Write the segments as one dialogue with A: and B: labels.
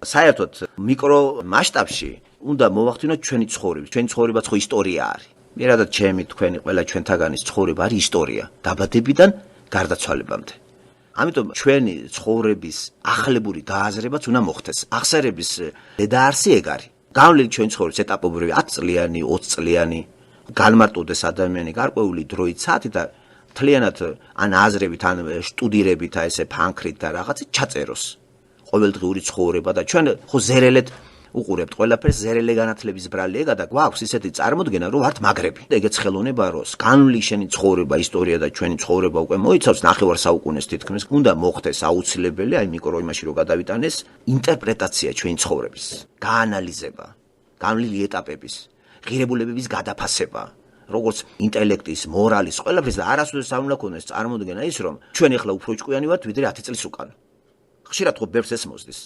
A: საერთოდ მიკრო მასშტაბში უნდა მოვახდინოთ ჩვენი ცხოვრება. ჩვენი ცხოვრებაც ხო ისტორია არის. მერადად ჩემი თქვენი ყველა ჩვენთაგანის ცხოვრება არის ისტორია, დაბადებიდან გარდაცვალებამდე. ამიტომ ჩვენი ცხოვრების ახლებური დააზრებაც უნდა მოხდეს. აღსარების დედაარსი ეგ არის. გავლილი ჩვენი ცხოვრების ეტაპობრივი 10 წლიანი, 20 წლიანი განმარტოდეს ადამიანი გარკვეული დროით საათი და მთლიანად ან აზრებით, ან სტუდირებით, ესე ფანქრით და რაღაცით ჩაწეროს. ყოველდღიური ცხოვრება და ჩვენ ხო ზერელეთ უყურებთ ყველაფერს ზერელე განათლების ბრალი ეგა და გვაქვს ისეთი წარმოდგენა რომ ვართ მაგრები. ეგეც ხელოვნება როს განვლი შენი ცხოვრება, ისტორია და ჩვენი ცხოვრება უკვე მოიცავს ნახევარ საუკუნეს თითქმის. უნდა მოხდეს აუცილებელი აი მიკრო იმაში რომ გადავიტანეს ინტერპრეტაცია ჩვენი ცხოვრების, გაანალიზება, განვლილი ეტაპების, ღირებულებების გადაფასება. როგორც ინტელექტის, მორალის, ყველაფრის და არასოდეს არ უნდა ქონდეს წარმოდგენა ის რომ ჩვენ ახლა უფრო ჭკვიანი ვართ ვიდრე 10 წლის უკან. ხშირად ხო ბევრს ეს მოსდის.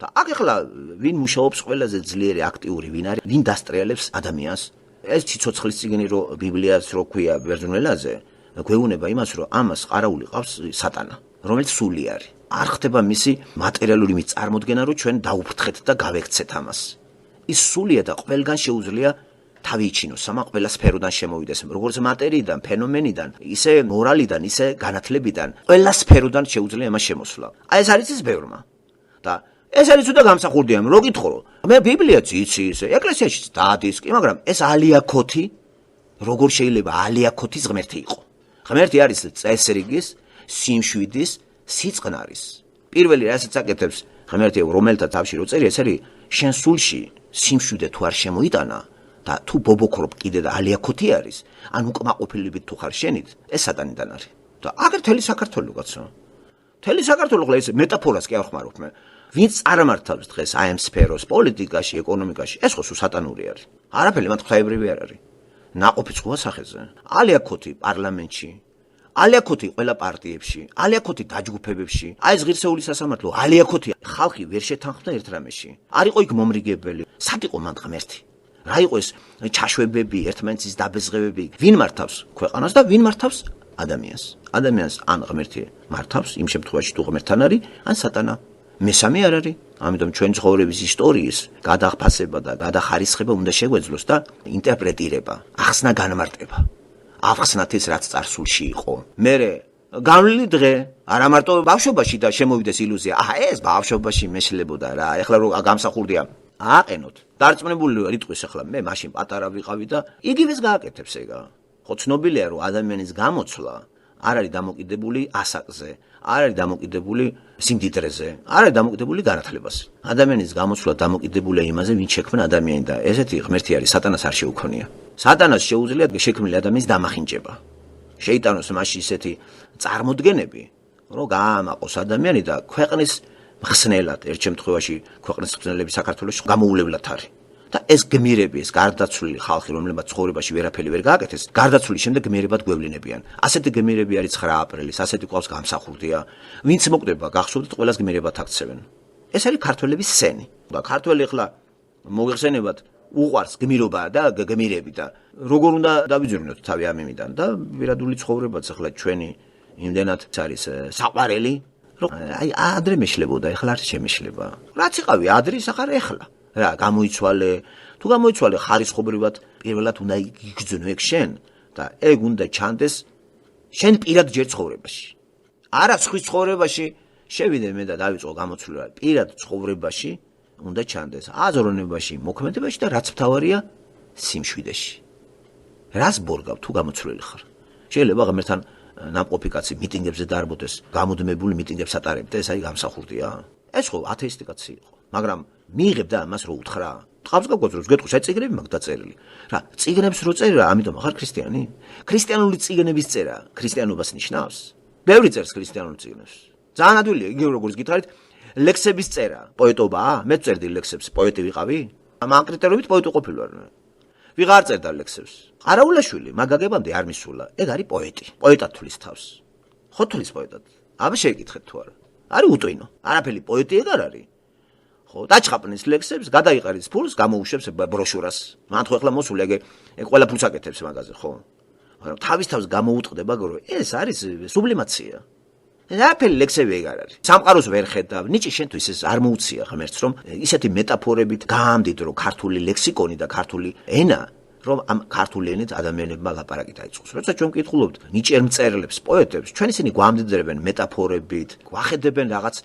A: და აქ ახლა ვინ მუშაობს ყველაზე ძლიერი აქტიური ვინ არის ვინ დასტრიალებს ადამიანს ეს ციცოცხლის წიგნი რო ბიბლიას რო ქვია ბერძნულაზე გვეუბნება იმას რომ ამას ყარაული ყავს სატანა რომელიც სული არის არ ხდება მისი მატერიალური მის წარმოდგენა რომ ჩვენ დაუფრთხეთ და გავექცეთ ამას ის სულია და ყველგან შეუძლია თავი იჩინოს სამა ყველა სფეროდან შემოვიდეს როგორც მატერიიდან ფენომენიდან ისე მორალიდან ისე განათლებიდან ყველა სფეროდან შეუძლია ამას შემოსვლა აი ეს არის ის ბევრმა და ეს არის უდა გამსახურდია რო გითხო მე ბიბლიაც იცი ისე ეკლესიაშიც დადის კი მაგრამ ეს ალიაქოთი როგორ შეიძლება ალიაქოთის ღმერთი იყო ღმერთი არის წესრიგის სიმშვიდის სიწყნარის პირველი რასაც აკეთებს ღმერთი რომელთა თავში რო წერი ეს არის შენ სულში სიმშვიდე თუ არ შემოიტანა და თუ ბობოქრობ კიდე და ალიაქოთი არის ან უკმაყოფილებით თუ ხარ შენით ეს სატანიდან არის და აგერ თელი საქართველო კაცო თელი საქართველო ხლა ეს მეტაფორას კი არ ხმარობ მე ვინც წარმართავს დღეს აი ამ სფეროს პოლიტიკაში ეკონომიკაში ეს ხო სატანური არის არაფერი მათ ღვთაებრივი არ არის ნაყოფი წყუა სახეზე ალიაქოთი პარლამენტში ალიაქოთი ყველა პარტიებში ალიაქოთი დაჯგუფებებში აი ეს ღირსეული სასამართლო ალიაქოთი ხალხი ვერ შეთანხმდა ერთ რამეში არ იყო იქ მომრიგებელი სად იყო მან ღმერთი რა იყო ეს ჩაშვებები ერთმანეთის დაბეზღებები ვინ მართავს ქვეყანას და ვინ მართავს ადამიანს ან ღმერთი მართავს იმ შემთხვევაში თუ ღმერთთან არის ან სატანა მესამე არ არის ამიტომ ჩვენ ცხოვრების ისტორიის გადახფასება და გადახარისხება უნდა შეგვეძლოს და ინტერპრეტირება ახსნა განმარტება ახსნათ ის რაც წარსულში იყო მერე განვლილი დღე არა მარტო ბავშვობაში და შემოვიდეს ილუზია ეს ბავშვობაში მეშლებოდა რა ეხლა რო გამსახურდია აყენოთ დარწმუნებული რიტყვის ახლა მე მაშინ პატარა ვიყავი და იგივეს გააკეთებს ეგა ხო ცნობილია რომ ადამიანის გამოცვლა არ არის დამოკიდებული ასაკზე არ არის დამოკიდებული სიმდიდრეზე არ არის დამოკიდებული განათლებაზე ადამიანის გამოცვლა დამოკიდებულია იმაზე ვინ შექმნა ადამიანი და ესეთი ღმერთი არის სატანას არ შეუქონია სატანას შეუძლია შექმნილი ადამიანის დამახინჯება შეიტანოს მასში ისეთი წარმოდგენები რომ გაამაყოს ადამიანი და ქვეყნის მხსნელად ერთ შემთხვევაში ქვეყნის მხსნელები საქართველოს გამოუვლებლად არის და ეს გმირები ეს გარდაცვლილი ხალხი რომლებმაც ცხოვრებაში ვერაფერი ვერ გააკეთეს გარდაცვლის შემდეგ გმირებად გვევლინებიან ასეთი გმირები არის 9 აპრილის ასეთი ყავს გამსახურდია ვინც მოკვდება გახსოვდეთ ყველას გმირებად აქცევენ ეს არის ქართველების სენი და ქართველი ახლა მოგეხსენებათ უყვარს გმირობა და გმირები და როგორ უნდა დავიძვირნოთ თავი ამ იმიდან და ვირადული ცხოვრებაც ახლა ჩვენი იმდენად არის საყვარელი რომ აი ადრე მეშლებოდა ახლა არ შემეშლება რაც იყავი ადრე ახლა ახლა რა გამოიცვალე თუ გამოიცვალე ხარისხობრივად პირველად უნდა იგრძნო ეგ შენ და ეგ უნდა ჩანდეს შენ პირად ჯერ ცხოვრებაში არა სხვის ცხოვრებაში შევიდე მე და დავიწყო გამოცვლა პირად ცხოვრებაში უნდა ჩანდეს აზროვნებაში მოქმედებაში და რაც მთავარია სიმშვიდეში რას ბორგავ თუ გამოცვლილი ხარ შეიძლება ღმერთთან ნამყოფი კაცი მიტინგებზე დაარბოდეს გამუდმებული მიტინგებს ატარებდა ეს აი გამსახურდია ეს ხო ათეისტი კაცი იყო მაგრამ მიიღებდა ამას რო უთხრა ტყავს გაგვაძროს გეტყვის აი წიგნები მაგ დაწერილი რა წიგნებს რო წერა ამიტომ ხარ ქრისტიანი ქრისტიანული წიგნების წერა ქრისტიანობას ნიშნავს ბევრი წერს ქრისტიანულ წიგნებს ძალიან ადვილია იგივე როგორც გითხარით ლექსების წერა პოეტობაა მე წერდი ლექსებს პოეტი ვიყავი ამ კრიტერიუმით პოეტი ყოფილი ვარ ვიღარ წერდა ლექსებს ყარაულაშვილი მაგაგებამდე არ მისულა ეგ არის პოეტად თulis თავს ხო თulis პოეტად აბა შეიკითხეთ თუ არა არის უტვინო არაფერი პოეტი ეგ არ არის ხო დაჩხაპნის ლექსებს გადაიყარეს ფულს გამოუშვებს ბროშურას მან ხო ახლა მოსული ეგ ყველა ფულს აკეთებს მაგაზე ხო მაგრამ თავის თავს გამოუტყდება რომ ეს არის სუბლიმაცია Რაფერი ლექსები ეგ არ არის. სამყაროს ვერ ხედავ. ნიჭი შენთვის ეს არ მოუცია ღმერთს, რომ ისეთი მეტაფორებით გაამდიდრო ქართული ლექსიკონი და ქართული ენა, რომ ამ ქართული ენით ადამიანებმა ლაპარაკი დაიწყოს. როცა ჩვენ ვკითხულობთ ნიჭიერ მწერლებს, პოეტებს, ჩვენ ისინი გვამდიდრებენ მეტაფორებით, გვახედებენ რაღაც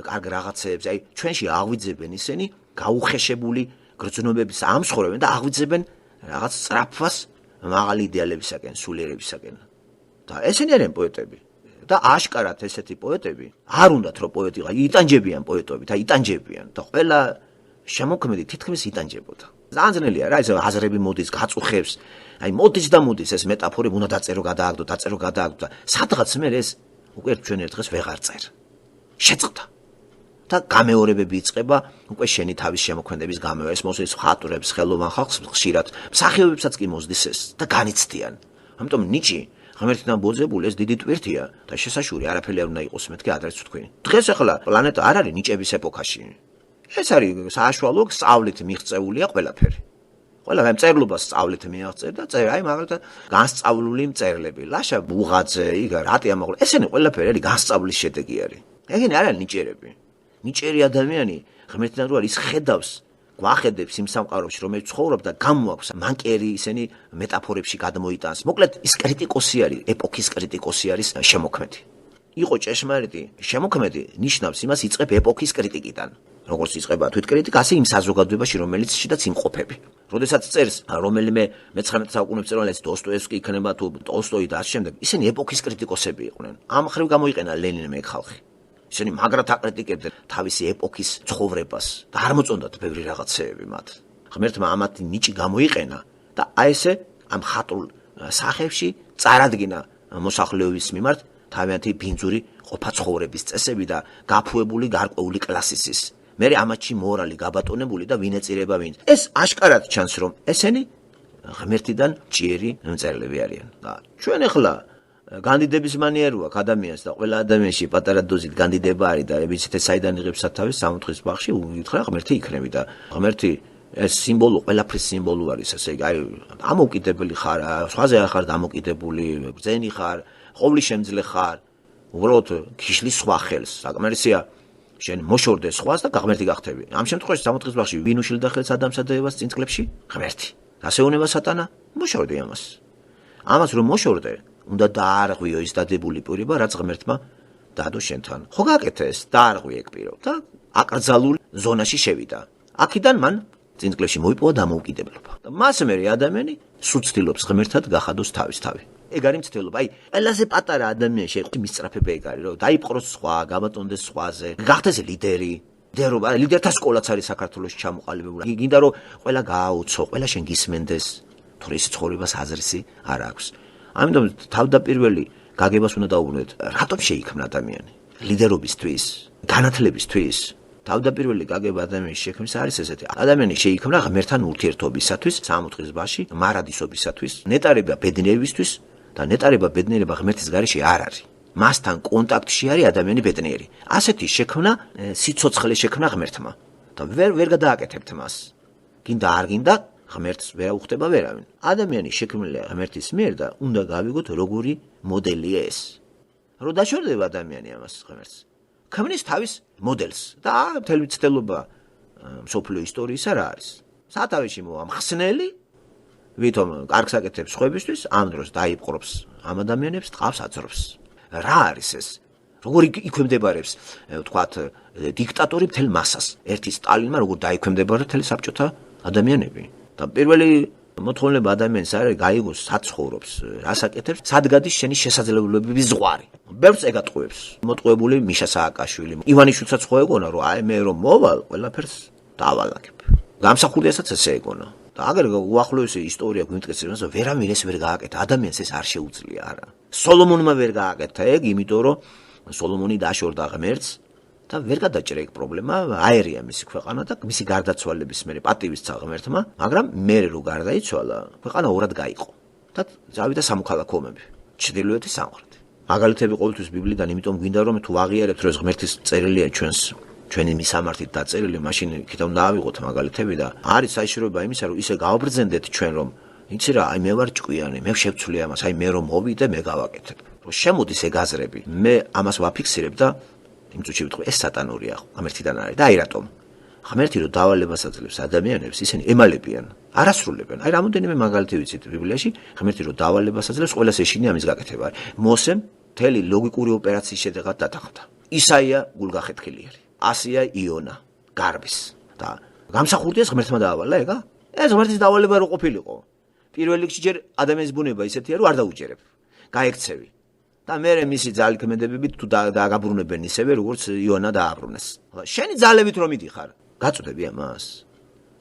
A: კარგ რაღაცებს, აი ჩვენში აღვიძებენ ისინი გაუხეშებული გრძნობების ამსხვრევენ და აღვიძებენ რაღაც სწრაფვას მაღალი იდეალებისაკენ, სულიერებისაკენ. და ესენი არიან პოეტები. და აშკარად ესეთი პოეტები არ უნდათ რომ პოეტი იტანჯებიან პოეტობით, აი იტანჯებიან და ყველა შემოქმედი თითქმის იტანჯებოდა. ძალიან ძნელია რა ეს აზრები მოდის, გაწუხებს. აი მოდის და მოდის ეს მეტაფორები უნდა დაწერო, გადააგდო და სადღაც მე ეს უკვე ჩვენ ერთ დღეს ვეღარ წერ. შეწყდა. და გამეორებები იწყება უკვე შენი თავის შემოქმედების გამო ეს მოსის ხატურებს, ხელოვან ხალხს ხშირად მსახიობებსაც კი მოსდის ეს და განიცდიან. ამიტომ ნიჭი ღმერთიდან ბოძებული ეს დიდი ტვირთია და შესაშური არაფერი არ უნდა იყოს მეთქე ადრეც ვთქვი. დღეს ახლა პლანეტა არ არის ნიჭების ეპოქაში. ეს არის საშუალო სწავლით მიღწეულია ყველაფერი. ყველა მწერლობას სწავლით მიაღწევ და წერ აი მაგალითად განსწავლული მწერლები, ლაშა ბუღაძე, იგა რატი ამაღლა. ესენი ყველაფერი არის განსწავლის შედეგი არის. ეგენი არ არის ნიჭიერები. ნიჭიერი ადამიანი ღმერთიდან რო არის ხედავს გვახედებს იმ სამყაროში რომელიც ცხოვრობს და გამოაქვს მანკერი ისინი მეტაფორებში გადმოიტანს. მოკლედ ის კრიტიკოსი არის, ეპოქის კრიტიკოსი არის შემოქმედი. იყო ჭეშმარიტი შემოქმედი ნიშნავს იმას იწყებ ეპოქის კრიტიკიდან. როგორც იწყება თვითკრიტიკა, ასე იმ საზოგადოებაში რომელიც შედაც იმყოფები. როდესაც წერს რომელიმე მე-19 საუკუნის მწერლს დოსტოევსკი იქნება თუ ტოლსტოი და ამ შემდეგ, ისინი ეპოქის კრიტიკოსები იყვნენ. ამ ხრივ გამოიყენა ლენინმა ეგ ხალხი. ისინი მაგრად აკრიტიკებდნენ თავისი ეპოქის ცხოვრებას და არ მოწონდათ ბევრი რაღაცეები მათ. ღმერთმა ამათი ნიჭი გამოიყენა და აი ესე ამ ხატრულ სახებში წარადგინა მოსახლეობის მიმართ თავიანთი ბინძური ყოფა ცხოვრების წესები და გაფუებული გარკვეული კლასისის. მე ამათში მორალი გაბატონებული და ვინეწირება ვინ. ეს აშკარად ჩანს რომ ესენი ღმერთიდან ჭიერი მწერლები არიან. და ჩვენ ახლა განდიდების მანიერო აქვს ადამიანს და ყველა ადამიანში პატარა დოზით განდიდება არის და ვიცით ეს საიდან იღებს სათავეს სამოთხის ბაღში უთხრა ღმერთი იქნები და ღმერთი ეს სიმბოლო ყველაფრის სიმბოლო არის ესე იგი აი დამოუკიდებელი ხარ სხვაზე არ ხარ დამოუკიდებული ბრძენი ხარ ყოვლი შემძლე ხარ უბრალოდ ქიშლის სხვა ხელს საკმარისია შენ მოშორდე სხვას და ღმერთი გახდები ამ შემთხვევაში სამოთხის ბაღში ვინ უშილდა ხელს ადამიანსა და ევას წინ წლებში ღმერთი გასეუნება სატანა მოშორდე ამას რომ მოშორდე უნდა დაარღვიო ის დადებული პირობა, რაც ღმერთმა დადო შენთან. ხო გაკეთე ეს, დაარღვი ეგ პირო და აკრძალულ ზონაში შევიდა. აქედან მან წინწკლებში მოიპოვა დამოუკიდებლობა. და მას მერე ადამიანი სუცდილობს ღმერთად გახადოს თავი. ეგ არის მცდელობა. აი, ყველაზე პატარა ადამიანი შეხვდი მისწრაფება ეგ არის, რომ დაიპყროს სხვა, გამატონდეს სხვაზე, გახდეს ლიდერი. ლიდერთა სკოლაც არის საქართველოში ჩამოყალიბებული. გინდა რომ ყველა გააოცო, ყველა შენ გისმენდეს, თორე ის ცხოვრებას აზრისი არ აქვს. ამიტომ თავდაპირველი გაგებას უნდა დაუბრუნდეთ. რატომ შეიქმნა ადამიანი? ლიდერობისთვის, განათლებისთვის. თავდაპირველი გაგება ადამიანის შექმნის არის ესეთი. ადამიანი შეიქმნა ღმერთთან ურთიერთობისათვის, სამოთხის ბაღში, მარადისობისათვის, ნეტარება ბედნიერებისთვის და ნეტარება ბედნიერება ღმერთის გარეშე არ არის. მასთან კონტაქტში არის ადამიანი ბედნიერი. ასეთი შექმნა სიცოცხლე შექმნა ღმერთმა და ვერ გადააკეთებთ მას. გინდა არ გინდა ღმერთს ვერ უხდება ვერავინ. ადამიანი შექმნილია ღმერთის მიერ და უნდა გავიგოთ როგორი მოდელია ეს. რომ დაშორდება ადამიანი ამას ღმერთს. ქმნის თავის მოდელს და მთელი მცდელობა მსოფლიო ისტორიისა რა არის. სათავეში მოვა მხსნელი, ვითომ კარგს აკეთებს სხვებისთვის, ამ დროს დაიპყრობს ამ ადამიანებს, ტყავს აძრობს. რა არის ეს? როგორ იქვემდებარებს, ვთქვათ, დიქტატორი მთელ მასას. ერთი სტალინმა როგორ დაიქვემდებარა მთელი საბჭოთა ადამიანები. და პირველი მოთხოვნება ადამიანს არის გაიგოს სად ცხოვრობს, რას აკეთებს, სად გადის შენი შესაძლებლობების ზღვარი. ბევრს ეგატყუებს. მოტყუებული მიშა სააკაშვილი. ივანიშვილსაც ხო ეგონა, რომ აი მე რომ მოვალ, ყველაფერს დავალაგებ. გამსახურდიასაც ესე ეგონა. და აგერ უახლოესი ისტორია გვიმტკიცებს, რომ ვერავინ ეს ვერ გააკეთა, ადამიანს ეს არ შეუძლია არა. სოლომონმა ვერ გააკეთა ეგ, იმიტომ რომ სოლომონი დაშორდა ღმერთს და ვერ გადაჭრა ეგ პრობლემა, აერია მისი ქვეყანა და მისი გარდაცვალების მერე პატივისცა ღმერთმა, მაგრამ მერე რო გარდაიცვალა, ქვეყანა ორად გაიყო და წავიდა სამოქალაქო ომები, ჩრდილოეთი სამხრეთი. მაგალითები ყოველთვის ბიბლიდან, იმიტომ გვინდა რომ თუ აღიარებთ რომ ღმერთის წერილია ჩვენი მისამართით დაწერილი, მაშინ იქით უნდა ავიღოთ მაგალითები და არის საიშროება იმისა, რომ ისე გავაბრძენდეთ ჩვენ რომ იცი რა, აი მე ვარ ჭკვიანი, მე შევცვლი ამას, აი მე რომ მოვიდე, მე გავაკეთებ. შემოდის ეგ აზრები. მე ამას ვაფიქსირებ და იმ წუთში ვიტყვი ეს სატანურია, ღმერთიდან არის და აი რატომ? ღმერთი რო დავალებას აძლევს ადამიანებს, ისინი ემალებიან, არასრულებენ. აი რამოდენიმე მაგალითი ვიცით ბიბლიაში, ღმერთი რო დავალებას აძლევს, ყველას ეშინია ამის გაკეთება. მოსემ მთელი ლოგიკური ოპერაციის შედეგად დათანხმდა. ისაია გულგახეთქილიერი, ასია იონა, გარბის და გამსახურდიას ღმერთმა დაავალა ეგა? ეს ღმერთის დავალება რო ყოფილიყო. პირველ რიგში ჯერ ადამიანის ბუნება ისეთია, რომ არ დაუჯერებ. გაექცევი. და მე მისი ძალიქმედებებით თუ დააგაბრუნებენ ისევე, როგორც იონა დააბრუნეს. შენი ძალებით რომ მიდიხარ, გაწოდები ამას?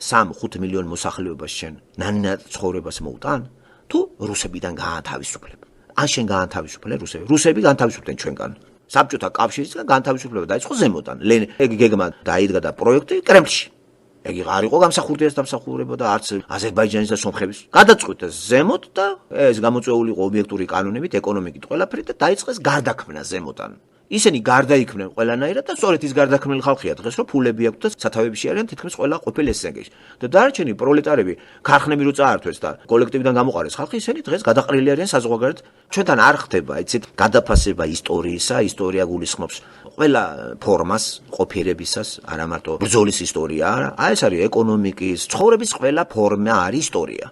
A: 3-5 მილიონი მოსახლეობას შენ ნანინად ცხოვრებას მოუტან? თუ რუსებიდან გაათავისუფლებ? ან შენ გაათავისუფლე რუსები? რუსები გაათავისუფლდნენ ჩვენგან. საბჭოთა კავშირისგან გაათავისუფლება დაიწყო ზემოდან. ეგ გეგმა დაიდგა და პროექტი კრემლში. ეგ არ იყო გამსახურდიას დამსახურება და არც აზერბაიჯანის და სომხების. გადაწყვიტეს ზემოთ და ეს გამოწვეული იყო ობიექტური კანონებით, ეკონომიკით ყველაფერი და დაიწყეს გარდაქმნა ზემოდან. ისინი გარდაიქმნენ ყველანაირად და სწორედ ის გარდაქმნილი ხალხია დღეს, რომ ფულები აქვს და სათავეებში არიან თითქმის ყველა ყოფილი ესენგეში. და დარჩენი პროლეტარები, ქარხნები რო წაართვეს და კოლექტივიდან გამოყარეს ხალხი, ისინი დღეს გადაყრილი არიან საზღვარგარეთ. ჩვენთან არ ხდება, იცით, გადაფასება ისტორიისა, ისტორია გულისხმობს ყველა ფორმას, ყოფიერებისას, არა მარტო ბრძოლის ისტორია, აი ეს არის ეკონომიკის, ცხოვრების ყველა ფორმა არის ისტორია.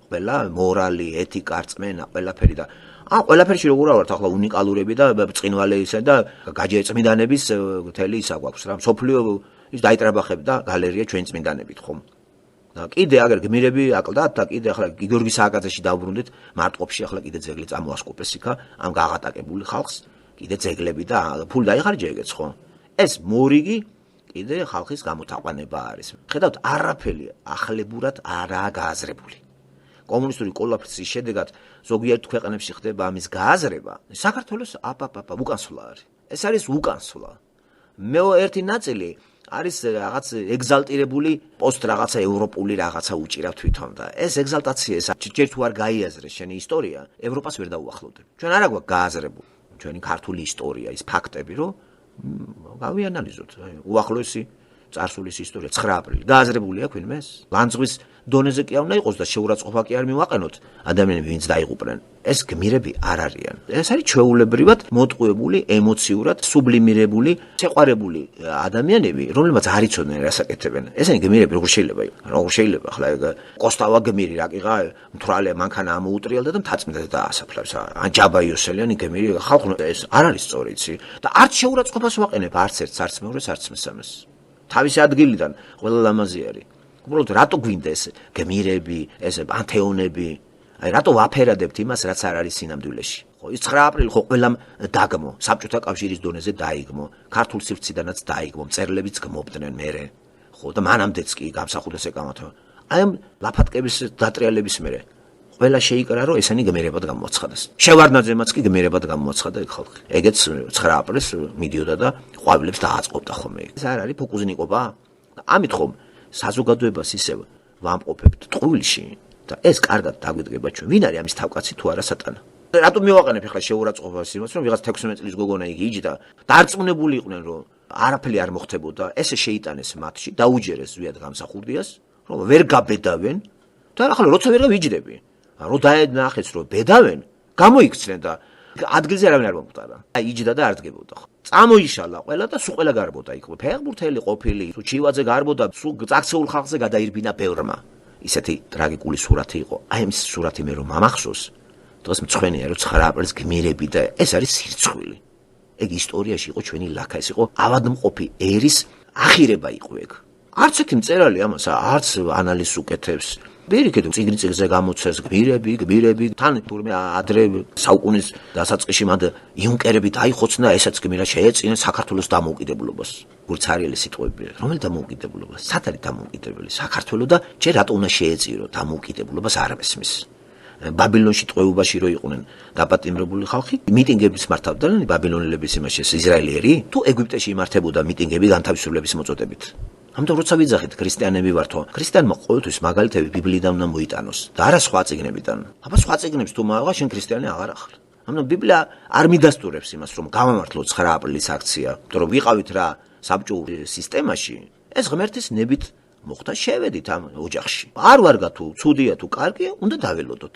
A: ყველა მორალი, ეთიკა, რწმენა, ყველაფერი და ყველაფერში როგორ ვართ ახლა უნიკალურები და ბრწყინვალეისა და გაჯერწმიდანების მთელი ისა გვაქვს რა. მსოფლიო ის დაიტრაბახებ და გალერეა ჩვენ წმინდანებით ხომ. და კიდე აგერ გმირები აკლდათ და კიდე ახლა გიორგი სააკაძეში დავბრუნდით მარტყოფში ახლა კიდე ძეგლი წამოასკოპეს იქა ამ გაღატაკებული ხალხს კიდე ძეგლები და ფული დაიხარჯა ეგეც ხო. ეს მორიგი კიდე ხალხის გამოთაყვანება არის. ხედავთ არაფერი ახლებურად არაა გააზრებული. კომუნისტური კოლაფსის შედეგად ზოგიერთ ქვეყნებში ხდება ამის გააზრება. საქართველოს უკანსვლა არის. ეს არის უკანსვლა. ერთი ნაწილი არის რაღაც ეგზალტირებული პოსტ რაღაცა ევროპული რაღაცა უჭირავ თვითონ და ეს ეგზალტაცია ეს ჯერ თუ არ გაიაზრეს შენი ისტორია, ევროპას ვერ დაუახლოვდები. ჩვენ არ აგვაქვს გააზრებული ჩვენი ქართული ისტორია, ის ფაქტები, რომ გავიანალიზოთ. უახლოესი წარსულის ისტორია 9 აპრილი გააზრებული აქვს ვინმეს? ლანძღვის დონეზე კი არ უნდა იყოს და შეურაცხყოფა კი არ მივაყენოთ ადამიანები ვინც დაიღუპნენ. ეს გმირები არ არიან. ეს არის ჩვეულებრივად მოტყუებული, ემოციურად სუბლიმირებული, შეყვარებული ადამიანები, რომლებიც არ იცოდნენ რას აკეთებენ. ესენი გმირები როგორ შეიძლება იყოს? როგორ შეიძლება ახლა ეგ კოსტავა გმირი რაკიღა მთვრალე მანქანა ამოუტრიალდა და მთაწმინდა დაასაფლავს. ან ჯაბა იოსელიანი გმირი ხალხო ეს არ არის სწორი იცი და არც შეურაცხყოფას ვაყენებ არც ერთს, არც მეორეს, არც მესამეს. თავისი ადგილიდან ყველა ლამაზი არის. უბრალოდ რატო გვინდა ეს გმირები, ეს პანთეონები? აი რატო ვაფერადებთ იმას, რაც არ არის სინამდვილეში? ხო, ის 9 აპრილი ხო ყველამ დაგმო, საბჭოთა კავშირის დონეზე დაიგმო, ქართულ სივრციდანაც დაიგმო, მწერლებიც გმობდნენ მერე. ხო, და მანამდეც კი გამსახურდეს ეკამათო. აი ამ ლაფატკების დატრიალების მერე ყველა შეიკრა, რომ ესენი გმირებად გამოაცხადეს. შევარდნაძემაც კი გმირებად გამოაცხადა ეგ ხალხი. ეგეც 9 აპრილს მიდიოდა და ყვავილებს დააწყობდა ხოლმე. ეს არ არის ფოკუზნიკობა? ამით ხომ საზოგადოებას ისევ ვამყოფებთ ტყუილში და ეს კარგად დაგვიდგება ჩვენ. ვინ არის ამის თავკაცი თუ არა სატანა? რატომ მივაყენებ ახლა შეურაცხყოფას იმას, რომ ვიღაც 16 წლის გოგონა იგი იჯდა, დარწმუნებული იყვნენ, რომ არაფერი არ მოხდებოდა, ესე შეიტანეს მათში, დაუჯერეს ზვიად გამსახურდიას, რომ ვერ გაბედავენ და ახლა როცა ვერ გავიჯდები. რო დაენახეს რომ ბედავენ, გამოიქცნენ და ადგილზე არავინ არ მომკვდარა. აი იჯდა და არ დგებოდა. წამოიშალა ყველა და სულ ყველა გარბოდა იქ. ფეხბურთელი ყოფილი, თუ ჩივაძე გარბოდა, სულ წაქცეულ ხალხზე გადაირბინა ბევრმა. ისეთი ტრაგიკული სურათი იყო. აი ეს სურათი მე რომ მამახსოვს, დღეს მწვენეა რომ 9 აპრილს გმირები და ეს არის სირცხვილი. ეგ ისტორიაში იყო ჩვენი ლაქა, ეს იყო ავადმყოფი ერის ახირება იყო ეგ. არც ერთი მწერალი ამას არც ანალიზს უკეთებს. ბერიკეთ წიგნზე გამოცეს გმირები თან თურმე ადრე საუკუნის დასაწყისში მანდ იუნკერები დაიხოცნა ესაც გმირა შეეწინა საქართველოს დამოუკიდებლობას. გურცარიელი სიტყვები, რომელი დამოუკიდებლობას? სად არის დამოუკიდებელი? საქართველოს და ჯერ რატო უნდა შეეწირო დამოუკიდებლობას არ მესმის. ბაბილონში ტყვეობაში რო იყვნენ დაპატიმრებული ხალხი, მიტინგებს მართავდნენ ბაბილონელების იმაში ისრაელიერი, თუ ეგვიპტეში იმართებოდა მიტინგები განთავისუფლების მოწოდებით. ამიტომ როცა ვიძახით ქრისტიანები ვართო, ქრისტიანმა ყოველთვის მაგალითები ბიბლიიდან უნდა მოიტანოს და არა სხვა წიგნებიდან. აბა სხვა წიგნებს თუ მოაღა შენ ქრისტიანი აღარ ახარ. ამიტომ ბიბლია არ მიდასტურებს იმას, რომ გავამართლოთ 9 აპრილის აქცია, იმიტომ რომ ვიყავით რა საბჭოურ სისტემაში, ეს ღმერთის ნებით მოხდა შევედით ამ ოჯახში. არ ვარგა თუ ცუდია თუ კარგია, უნდა დაველოდოთ.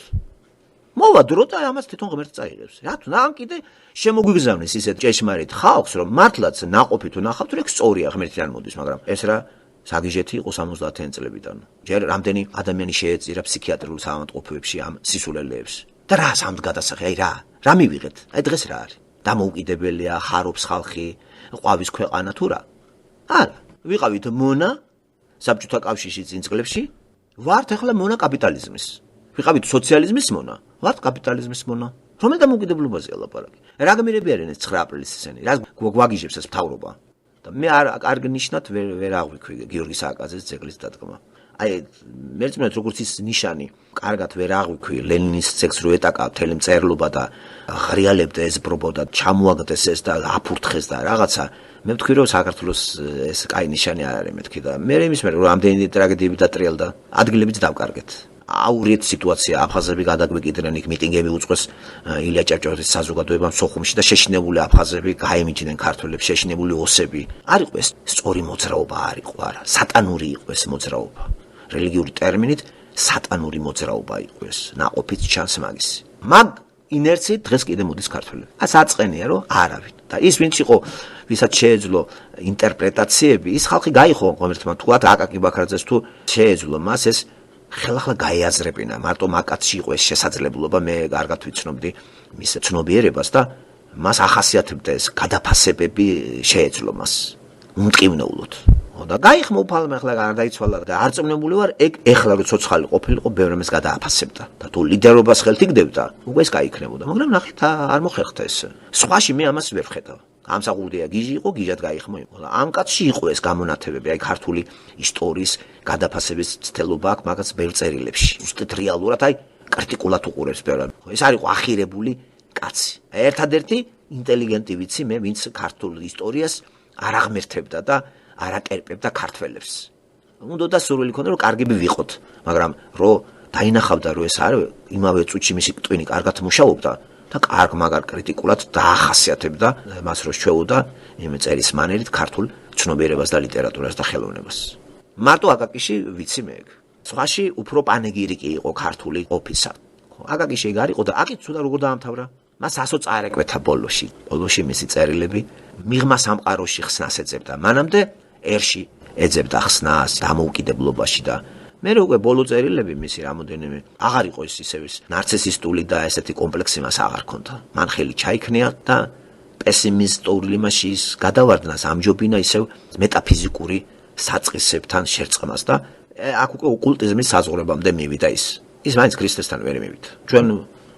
A: მოვა დრო და ამას თვითონ ღმერთი წაიღებს. რატო? ამ კიდე შემოგვიგზავნის ისეთ ჭეშმარიტ ხალხს, რომ მართლაც ნაყოფი თუ ნახავთ, რომ ეგ სწორია ღმერთიდან მოდის, მაგრამ ეს რა საგიჟეთი იყო 70-იან წლებიდან. ჯერ რამდენი ადამიანი შეეწირა ფსიქიატრიულ საავადმყოფოებში ამ სისულელეებს. და რა სამ გადასახე, აი რა მივიღეთ? აი დღეს რა არის? დამოუკიდებელია, ხარობს ხალხი, ყვავის ქვეყანა თუ რა? არა, ვიყავით მონა საბჭოთა კავშირში წინ წლებში, ვართ ახლა მონა კაპიტალიზმის. ვიყავით სოციალიზმის მონა, ვართ კაპიტალიზმის მონა. რომელ დამოუკიდებლობაზეა ლაპარაკი? რა გმირები არიან ეს 9 აპრილის ისინი? რა გვაგიჟებს ეს მთავრობა? და მე კარგ ნიშნად ვერ აღვიქვი გიორგი სააკაძეს ძეგლის დადგმა. აი მერწმუნეთ როგორც ის ნიშანი, კარგად ვერ აღვიქვი ლენინის ძეგლს რო ეტაკა მთელი მწერლობა და ღრიალებდა ეზბრობოდა, ჩამოაგდეს ეს და აფურთხეს და რაღაცა. მე ვთქვი რომ საქართველოს ეს კაი ნიშანი არ არის მეთქი და მე იმის მერე რომ ამდენი ტრაგედიები დატრიალდა, ადგილებიც დავკარგეთ. აურიეთ სიტუაცია, აფხაზები გადაგვეკიდნენ, იქ მიტინგები უწყეს ილია ჭავჭავაძის საზოგადოებამ სოხუმში და შეშინებული აფხაზები გაემიჯნენ ქართველებს, შეშინებული ოსები. არ იყო ეს სწორი მოძრაობა, არ იყო არა, სატანური იყო ეს მოძრაობა. რელიგიური ტერმინით სატანური მოძრაობა იყო ეს, ნაყოფით ჩანს მაგისი. მაგ ინერციით დღეს კიდე მოდის ქართველები. საწყენია რომ არავინ. და ის ვინც იყო, ვისაც შეეძლო ინტერპრეტაციები, ის ხალხი გაიხო ღმერთმა თქვათ აკაკი ბაქრაძეს თუ შეეძლო მას ეს ხელახლა გაიაზრებინა, მარტო მაკაცში იყო ეს შესაძლებლობა, მე კარგად ვიცნობდი მის ცნობიერებას და მას ახასიათებდა ეს გადაფასებები შეეძლო მას უმტკივნეულოდ. და გაიხმო უფალმა ახლა გარდაიცვალა და არწმუნებული ვარ, ეგ ეხლა რო ცოცხალი ყოფილიყო, ბევრი მას გადააფასებდა და თუ ლიდერობას ხელთ იგდებდა, უკვე ეს გაიქნებოდა, მაგრამ ნახეთ არ მოხერხდა ეს. სხვაში მე ამას ვერ ვხედავ. ამსაღურდია გიჟი იყო, გიჟად გაიხმო იყო. ამ კაცში იყო ეს გამონათებები, აი ქართული ისტორიის გადაფასების ცდელობა აქვს მაგაც ბევრ წერილებში. ზუსტად რეალურად აი კრიტიკულად უყურებს ბევრად. ეს არ იყო ახირებული კაცი. ერთადერთი ინტელიგენტი ვიცი მე, ვინც ქართულ ისტორიას არ აღმერთებდა და არ აკერპებდა ქართველებს. უნდა და სურვილი ქონდა რომ კარგები ვიყოთ, მაგრამ რო დაინახავდა რომ ეს არ იმავე წუთში მისი ტვინი კარგად მუშაობდა და კარგ მაგარ კრიტიკულად დაახასიათებდა მას რო შეუდა იმ წერის მანერით ქართულ ცნობიერებას და ლიტერატურას და ხელოვნებას. მარტო აკაკიში ვიცი მე ეგ. სხვაში უფრო პანეგირიკი იყო ქართული ოფისა. აკაკიში ეგ არ იყო და აკიც უდა როგორ დაამთავრა? მას ასო წაარეკვეთა ბოლოში. ბოლოში მისი წერილები მიღმა სამყაროში ხსნას ეძებდა. მანამდე ერში ეძებდა ხსნას დამოუკიდებლობაში და მე უკვე ბოლო წერილები მისი რამოდენიმე აღარ იყო ის ისევ ნარცისისტული და ესეთი კომპლექსი მას აღარ ჰქონდა. მან ხელი ჩაიქნია და პესიმისტური იმაში ის გადავარდნას ამჯობინა ისევ მეტაფიზიკური საწყისებთან შერწყმას და აქ უკვე ოკულტიზმის საზღვრებამდე მივიდა ის. ის მაინც ქრისტესთან ვერ მივიდა. ჩვენ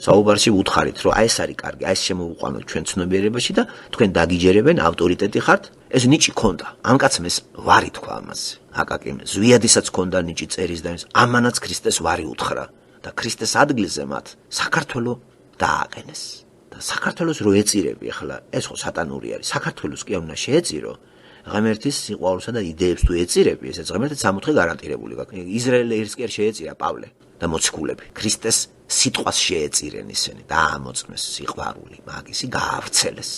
A: საუბარში უთხარით, რომ აი ეს არის კარგი, აი ეს შემოუყვანოთ ჩვენ ცნობიერებაში და თქვენ დაგიჯერებენ, ავტორიტეტი ხართ. ეს ნიჭი ქონდა. ამ კაცმა ეს ვარი თქვა ამაზე. აკაკიმ ზვიადისაც ქონდა ნიჭი წერის და ამანაც ქრისტეს ვარი უთხრა და ქრისტეს ადგილზე მათ საქართველო დააყენეს. და საქართველოს რო ეწირები ახლა ეს ხო სატანური არის. საქართველოს კი არ უნდა შეეწირო. ღმერთის სიყვარულსა და იდეებს თუ ეწირები, ესეც ღმერთის 60 გარანტირებული გაქვს. ისრაელს კი არ შეეწირა პავლე და მოციქულები. ქრისტეს სიტყვას შეეწირენ ისინი და ამოწმეს სიყვარული, მაგისი გაავრცელეს.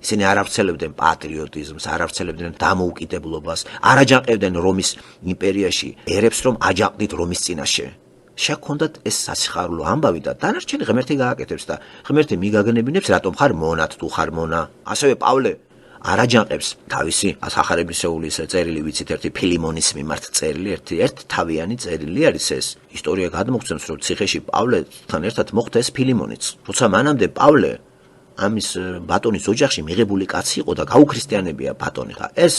A: ისინი არ ავრცელებდნენ პატრიოტიზმს, არ ავრცელებდნენ დამოუკიდებლობას, არ აჯანყებდნენ რომის იმპერიაში ერებს, რომ აჯანყდით რომის წინაშე. შექონდათ ეს სასიხარულო ამბავი და დანარჩენი ღმერთი გააკეთებს და ღმერთი მიგაგნებინებს, რატომ ხარ მონად თუ ხარ მონა. ასევე პავლე არ აჯანყებს თავისი სახარებისეული წერილი ვიცით ერთი ფილიმონის მიმართ წერილი, ერთ თავიანი წერილი არის ეს. ისტორია გადმოგცემს, რომ ციხეში პავლესთან ერთად მოხდა ეს ფილიმონიც. როცა მანამდე პავლე ამის ბატონის ოჯახში მიღებული კაცი იყო და გაუქრისტიანებია ბატონი. ეს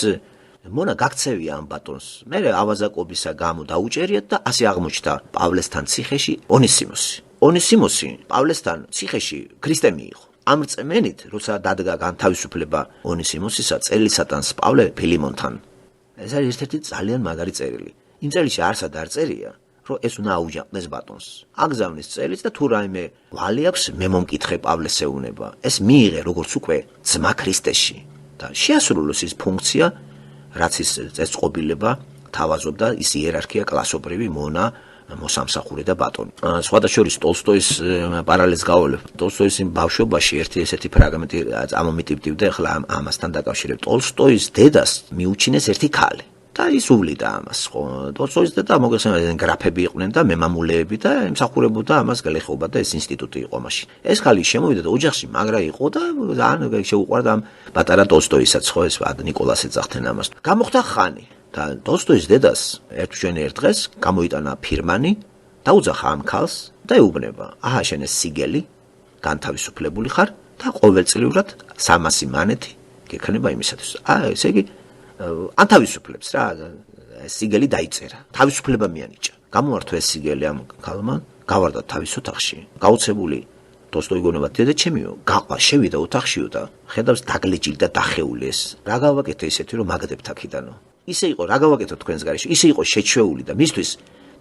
A: მონა გაქცევია ამ ბატონს. მე ავაზაკობისა გამო დაუჭერიათ და ასე აღმოჩნდა პავლესთან ციხეში ონისიმოსი. ონისიმოსი პავლესთან ციხეში ქრისტე მიიღო. ამ რწმენით, როცა დადგა განთავისუფლება ონისიმოსისა, წერილსატანს პავლე ფილიმონთან. ეს არის ერთ-ერთი ძალიან მაგარი წერილი. იმ წერილში არსად არ წერია, რომ ეს უნდა აუჯანყდეს ბატონს. აგზავნის წერილს და თუ რაიმე ვალი აქვს, მე მომკითხე პავლეს ეუნება. ეს მიიღე როგორც უკვე ძმა ქრისტეში და შეასრულოს ის ფუნქცია, რაც ის წესწყობილება თავაზობდა ის იერარქია კლასობრივი მონა მოსამსახური და ბატონი. სხვადასხვა ტოლსტოის პარალელს გავავლებ. ტოლსტოის იმ ბავშვობაში ერთი ესეთი ფრაგმენტი წამომიტივდივდა, ახლა ამასთან დაკავშირებ. ტოლსტოის დედას მიუჩინეს ერთი ქალი. და ის უვლიდა ამას, ხო. ტოლსტოის დედა მოგესალმებით გრაფები იყვნენ და მემამულეები და ემსახურებოდა ამას გლეხობა და ეს ინსტიტუტი იყო მაშინ. ეს ხალი შემოვიდა და ოჯახში მაგრა იყო და ძალიან შეუყვარდა ამ პატარა ტოლსტოისაც, ხო, ეს ნიკოლას ეძახდნენ ამას. გამოხდა ხანი და ტოლსტოის დედას ერთ დღეს გამოიტანა ფირმანი, დაუძახა ამ ქალს და ეუბნება: შენ ეს სიგელი, განთავისუფლებული ხარ და ყოველწლიურად 300 მანეთი გექნება იმისათვის. ესე იგი ანთავისუფლებს რა, სიგელი დაიწერა. თავისუფლება მიანიჭა. გამოართვა ეს სიგელი ამ ქალმა, გავარდა თავის ოთახში. გაუცებული ტოლსტოი გონება დედაჩემიო, გაყვა, შევიდა ოთახშიო და ხედავს დაგლეჭილი და დახეული ეს. რა გავაკეთე ისეთი რომ მაგდებთ აქიდანო. ისე იყო, რა გავაკეთო თქვენს გარეშე, ისე იყო შეჩვეული და მისთვის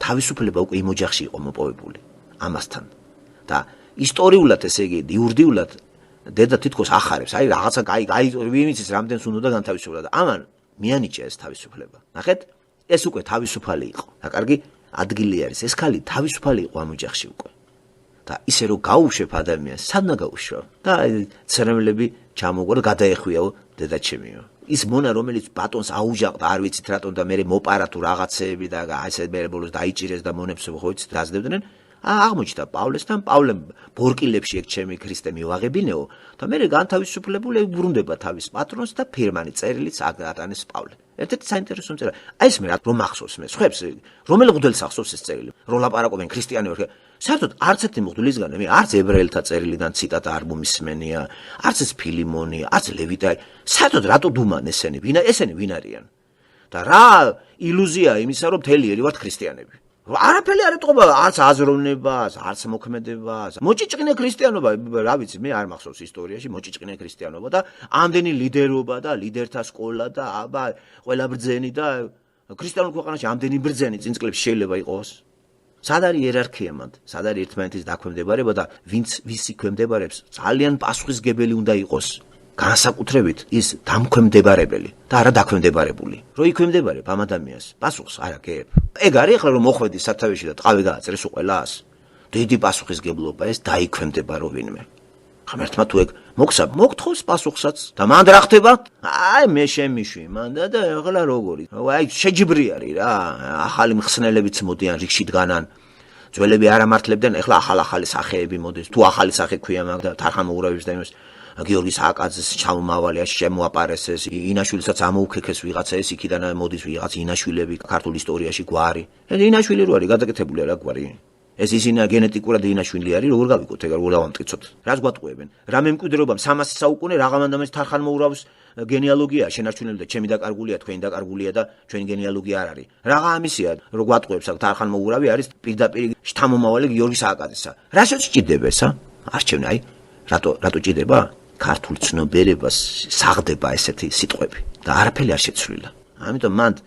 A: თავისუფლება უკვე იმ ოჯახში იყო მოპოვებული ამასთან. და ისტორიულად ესე იგი იურიდიულად დედა თითქოს ახარებს, რაღაცა ვინც ის რამდენს უნდა განთავისუფლა და ამან მიანიჭა ეს თავისუფლება. ნახეთ, ეს უკვე თავისუფალი იყო. და კარგი ადგილი არის, ეს ქალი თავისუფალი იყო ამ ოჯახში უკვე. და ისე რომ გაუშვებ ადამიანს, სადნა გაუშვა? და ცრემლები ჩამოგვარ გადაეხვიაო დედაჩემიო. ის მონა რომელიც ბატონს აუჯახდა, არ ვიცით რატომ და მე მოპარა თუ რაღაცეები და ესე მე ბოლოს დაიჭირეს და მონებს ხო იცით რაზდებდნენ. აღმოჩნდა პავლესთან, პავლემ ბორკილებში ეგ ჩემი ქრისტე მივაღებინეო და მე განთავისუფლებული უბრუნდება თავის პატრონს და ფირმანი წერილიც ატანეს პავლე. ერთ-ერთი საინტერესო წერილი. ეს მე რომ ახსოვს მე, ხებს რომელ მღვდელს ახსოვს ეს წერილი? რომ ლაპარაკობენ ქრისტიანები. საერთოდ არც ერთი მღვდლისგან მე არც ებრაელთა წერილიდან ციტატა არ მომისმენია, არც ეს ფილიმონი, არც ლევიტაი. საერთოდ რატო დუმან ესენი? ესენი ვინ არიან? და რა ილუზია იმისა რომ თელიერი ვართ ქრისტიანები. არაფერი არ ეთყობა არც აზროვნებას, არც მოქმედებას. მოჭიჭყინე ქრისტიანობა, რა ვიცი, მე არ მახსოვს ისტორიაში მოჭიჭყინე ქრისტიანობა და ამდენი ლიდერობა და ლიდერთა სკოლა და ყველა ბრძენი და ქრისტიანულ ქვეყანაში ამდენი ბრძენი წინ წლებში შეიძლება იყოს. სად არის იერარქია მანდ? სად არის ერთმანეთის დაქვემდებარება და ვისი ქვემდებარებს ძალიან პასუხისგებელი უნდა იყოს. განსაკუთრებით ის დამქვემდებარებელი და არა დაქვემდებარებული. რო იქვემდებარებ ამ ადამიანს, პასუხს არ აგებ. ეგ არის ახლა რომ მოხვედი სათავეში და ტყავი გააწერეს უყველას. დიდი პასუხისგებლობა ეს დაიქვემდებარო ვინმე. ღმერთმა თუ ეგ მოგთხოვს პასუხსაც და მანდ რა ხდება? მე შემიშვი მანდა და ახლა როგორი? შეჯიბრი არის რა. ახალი მხსნელებიც მოდიან რიგში დგანან. ძველები არ ამართლებდნენ, ახლა ახალი სახეები მოდის. თუ ახალი სახე ქვია მაგ და თარხან მოურავებს და იმას გიორგი სააკაძეს ჩამომავალია შემოაპარეს ეს ინაშვილსაც ამოუქეკეს ვიღაცა ეს იქიდან მოდის ვიღაც ინაშვილები ქართულ ისტორიაში გვარი. ინაშვილი რო არის გადაკეთებული არა გვარი. ეს ისინა გენეტიკურად ინაშვილი არის, როგორ გავიკოთ ეგ როგორ დავამტკიცოთ. რას გვატყუებენ? რა მემკვიდრეობამ 300 საუკუნე რაღაცამდე თარხან მოურავს გენეალოგია შენარჩუნებული და ჩემი დაკარგულია, თქვენი დაკარგულია და ჩვენი გენეალოგია არ არის. რაღა ამისია, რო გვატყუებს აქ თარხან მოურავი არის პირდაპირ შთამომავალი გიორგი სააკაძისა. რა შეჭიდება ესა? არჩევნე, რატო ჭიდება? ქართულ ცნობიერებას საღდება ესეთი სიტყვები და არაფერი არ შეცვლილა. ამიტომ მანდ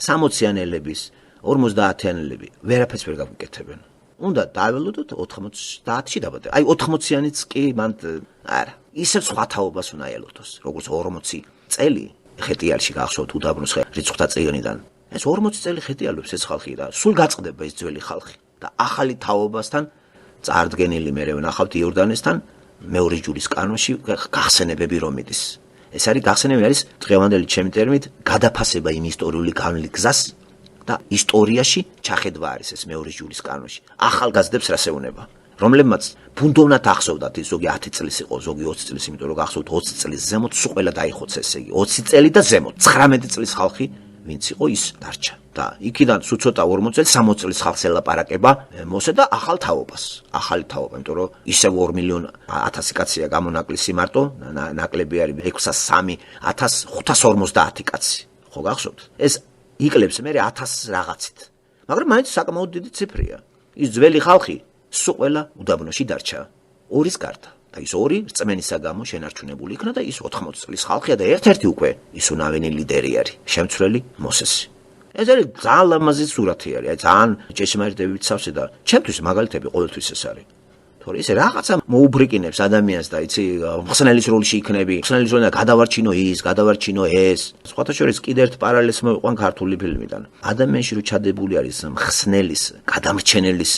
A: 60-იანელების, 50-იანელები ვერაფერს ვერ გაგვიკეთებენ. უნდა დაველოდოთ 90-ში დაბადე. 80-იანიც კი მანდ არა. ისევ სხვა თაობას უნდა ელოდოს, როგორც 40 წელი ხეტიალში გახსოვთ უდაბნოს რიცხვთა წიგნიდან. ეს 40 წელი ხეტიალობს ეს ხალხი და სულ გაწყდება ეს ძველი ხალხი და ახალი თაობასთან წარდგენილი მე ვნახავთ იორდანესთან მეორე ჯურის კანონში გახსენებები რომ მიდის. ეს არის გახსენები არის დღევანდელი ჩემი ტერმით გადაფასება იმ ისტორიული განვლილი გზას და ისტორიაში ჩახედვა არის ეს მეორე ჯურის კანონში. ახალგაზრდებს რას ეუბნება? რომლებმაც ფუნდომნად ახსოვდათ ის ზოგი 10 წლის იყო, ზოგი 20 წლის, იმიტომ რომ გახსოვთ 20 წლის ზემოთ სულ ყველა დაიხოცა ესე იგი 20 წელი და ზემოთ 19 წლის ხალხი ვინც იყო ის დარჩა. და იქიდან სულ ცოტა 40 წელი 60 წლის ხალხს ელაპარაკება მოსე და ახალ თაობას. ახალი თაობა, იმიტომ რომ ისევ 2 მილიონი 1000 კაცია გამონაკლისი მარტო, ნაკლები არის 603,550 კაცი. ხო გახსოვთ? ეს იკლებს მე 1000 რაღაცით. მაგრამ მაინც საკმაოდ დიდი ციფრია. ის ძველი ხალხი სულ ყველა უდაბნოში დარჩა. ორის გარდა. და ის ორი რწმენისა გამო შენარჩუნებული იქნა და ის 80 წლის ხალხია და ერთ-ერთი უკვე ის უნავენი ლიდერი არის, შემცვლელი მოსესი. ეს არის ძალიან ლამაზი სურათი არის, ძალიან ჭეშმარიტებით სავსე და ჩემთვის მაგალითები ყოველთვის ეს არის. თორე ისე რაღაცა მოუბრიკინებს ადამიანს და იცი მხსნელის როლში იქნები, მხსნელის როლი და გადავარჩინო ის, გადავარჩინო ეს. სხვათა შორის კიდევ ერთ პარალელს მოვიყვან ქართული ფილმიდან. ადამიანში რო ჩადებული არის მხსნელის, გადამრჩენელის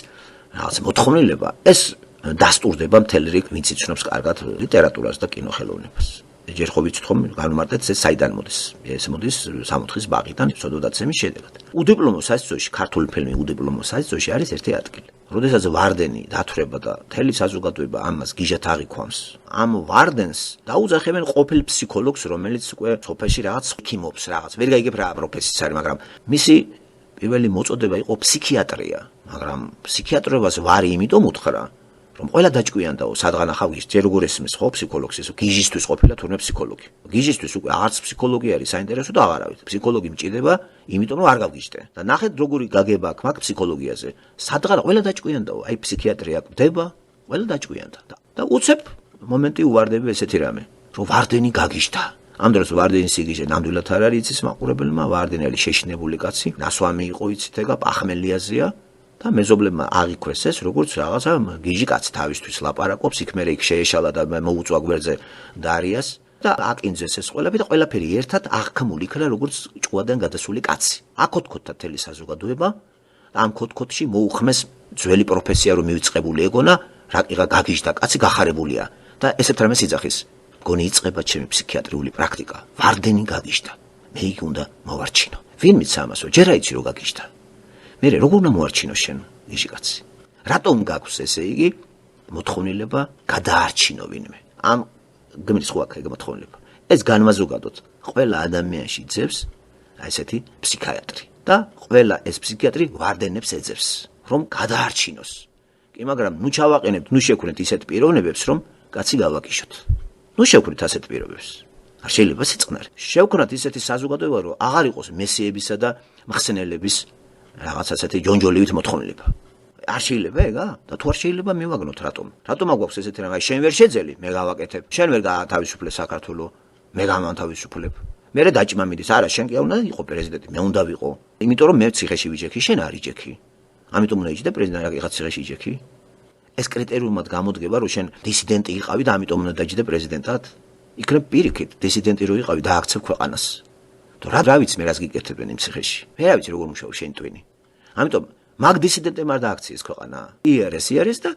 A: რაღაც მოთხოვნილება, ეს დასტურდება მთელი რიგ ვინც იცნობს კარგად ლიტერატურას და კინოხელოვნებას. ჯერ ხო ვიცით ხომ განმარტეთ ეს საიდან მოდის. ეს მოდის სამოთხის ბაღიდან სოდოდაცემის შედეგად. უდიპლომო საზოგადოებაში ქართული ფილმი უდიპლომო საზოგადოებაში არის ერთი ადგილი. როდესაც ვარდენი დათვრება და მთელი საზოგადოება ამას გიჟად აღიქვამს. ამ ვარდენს დაუძახებენ ყოფილ ფსიქოლოგს, რომელიც უკვე სოფელში რაღაც ხიმობს, რაღაც ვერ გაიგებ რა პროფესიის არის, მაგრამ მისი პირველი მოწოდება იყო ფსიქიატრია, მაგრამ ფსიქიატრობას ვარი იმიტომ უთხრა, რომ ყველა დაჭკვიანდაო, სადღან ახავ გიჟ, ჯერ როგორ ესმის ხო ფსიქოლოგს, ეს გიჟისთვის ყოფილა თურმე ფსიქოლოგი. გიჟისთვის უკვე არც ფსიქოლოგი არის საინტერესო და აღარ ავით. ფსიქოლოგი მჭირდება, იმიტომ რომ არ გავგიჟდე. და ნახეთ როგორი გაგება აქვს მაგ ფსიქოლოგიაზე. სადღან ყველა დაჭკვიანდაო, აი ფსიქიატრია გვდება, ყველა დაჭკვიანდა. და უცებ მომენტი უვარდები ესეთი რამე, რომ ვარდენი გაგიჟდა. ამ დროს ვარდენის სიგიჟე ნამდვილად არ არის იცის მაყურებელმა, ვარდენი არის შეშინებული კაცი, ნასვამი იყო იცით ეგა პახმელიაზეა. და მეზობლებმა აღიქვეს ეს როგორც რაღაცა გიჟი კაცი თავისთვის ლაპარაკობს, იქ მერე იქ შეეშალა და მოუწვა გვერდზე დარიას და აკინძეს ეს ყველაფერი და ყველაფერი ერთად აღქმული იქნა როგორც ჭუადან გადასული კაცი. აკოთქოთთა თელი საზოგადოება და ამ კოთკოთში მოუხმეს ძველი პროფესია რომ მივიწყებული ეგონა, რაკიღა გაგიჟდა კაცი გახარებულია და ესეთ რამეს იძახის. მგონი იწყება ჩემი ფსიქიატრიული პრაქტიკა. ვარდენი გაგიჟდა. მე იქ უნდა მოვარჩინო. ვინ მიცა ამასო? ჯერ აიცი რომ გაგიჟდა. მე როგორ უნდა მოარჩინო შენ გიჟი კაცი? რატომ გაქვს ესე იგი მოთხოვნილება გადაარჩინო ვინმე? ამ გმირის ხო აქ ეგ მოთხოვნილება. ეს განმაზოგადოთ ყველა ადამიანში ძებს აი ესეთი ფსიქიატრი და ყველა ეს ფსიქიატრი ვარდენებს ეძებს რომ გადაარჩინოს. კი მაგრამ ნუ ჩავაყენებთ, ნუ შევქვნეთ ისეთ პიროვნებებს რომ კაცი გავაკიშოთ. ნუ შევქვნით ასეთ პიროვნებებს. არ შეიძლება სიწყნარი. შევქნათ ისეთი საზოგადოება რომ აღარ იყოს მესიებისა და მხსნელების რაღაც ასეთი ჯონჯოლივით მოთხოვნილება. არ შეიძლება ეგა? და თუ არ შეიძლება მივაგნოთ რატომ? რატომ აგვაქვს ესეთი რამე? შენ ვერ შეძელი, მე გავაკეთებ. შენ ვერ გაათავისუფლე საქართველოს, მე გამათავისუფლებ. მერე დაჭმა მიდის. არა, შენ კი არ უნდა იყო პრეზიდენტი, მე უნდა ვიყო. იმიტომ რომ მე ციხეში ვიჯექი, შენ არ იჯექი. ამიტომ უნდა იჯდე პრეზიდენტი, რაღაცა ციხეში იჯექი. ეს კრიტერიუმად გამოდგება, რომ შენ დისიდენტი იყავი და ამიტომ უნდა დაჯდე პრეზიდენტად. იქნებ პირიქით, დისიდენტი რო იყავი და აქცევ ქვეყანას. რა ვიცი მე რას გიკეთებენ იმ ციხეში. მე რა ვიცი როგორ მუშაობს შენ ტვინი. ამიტომ მაგ დისიდენტებმა არ დააქციეს ქვეყანა. იარეს და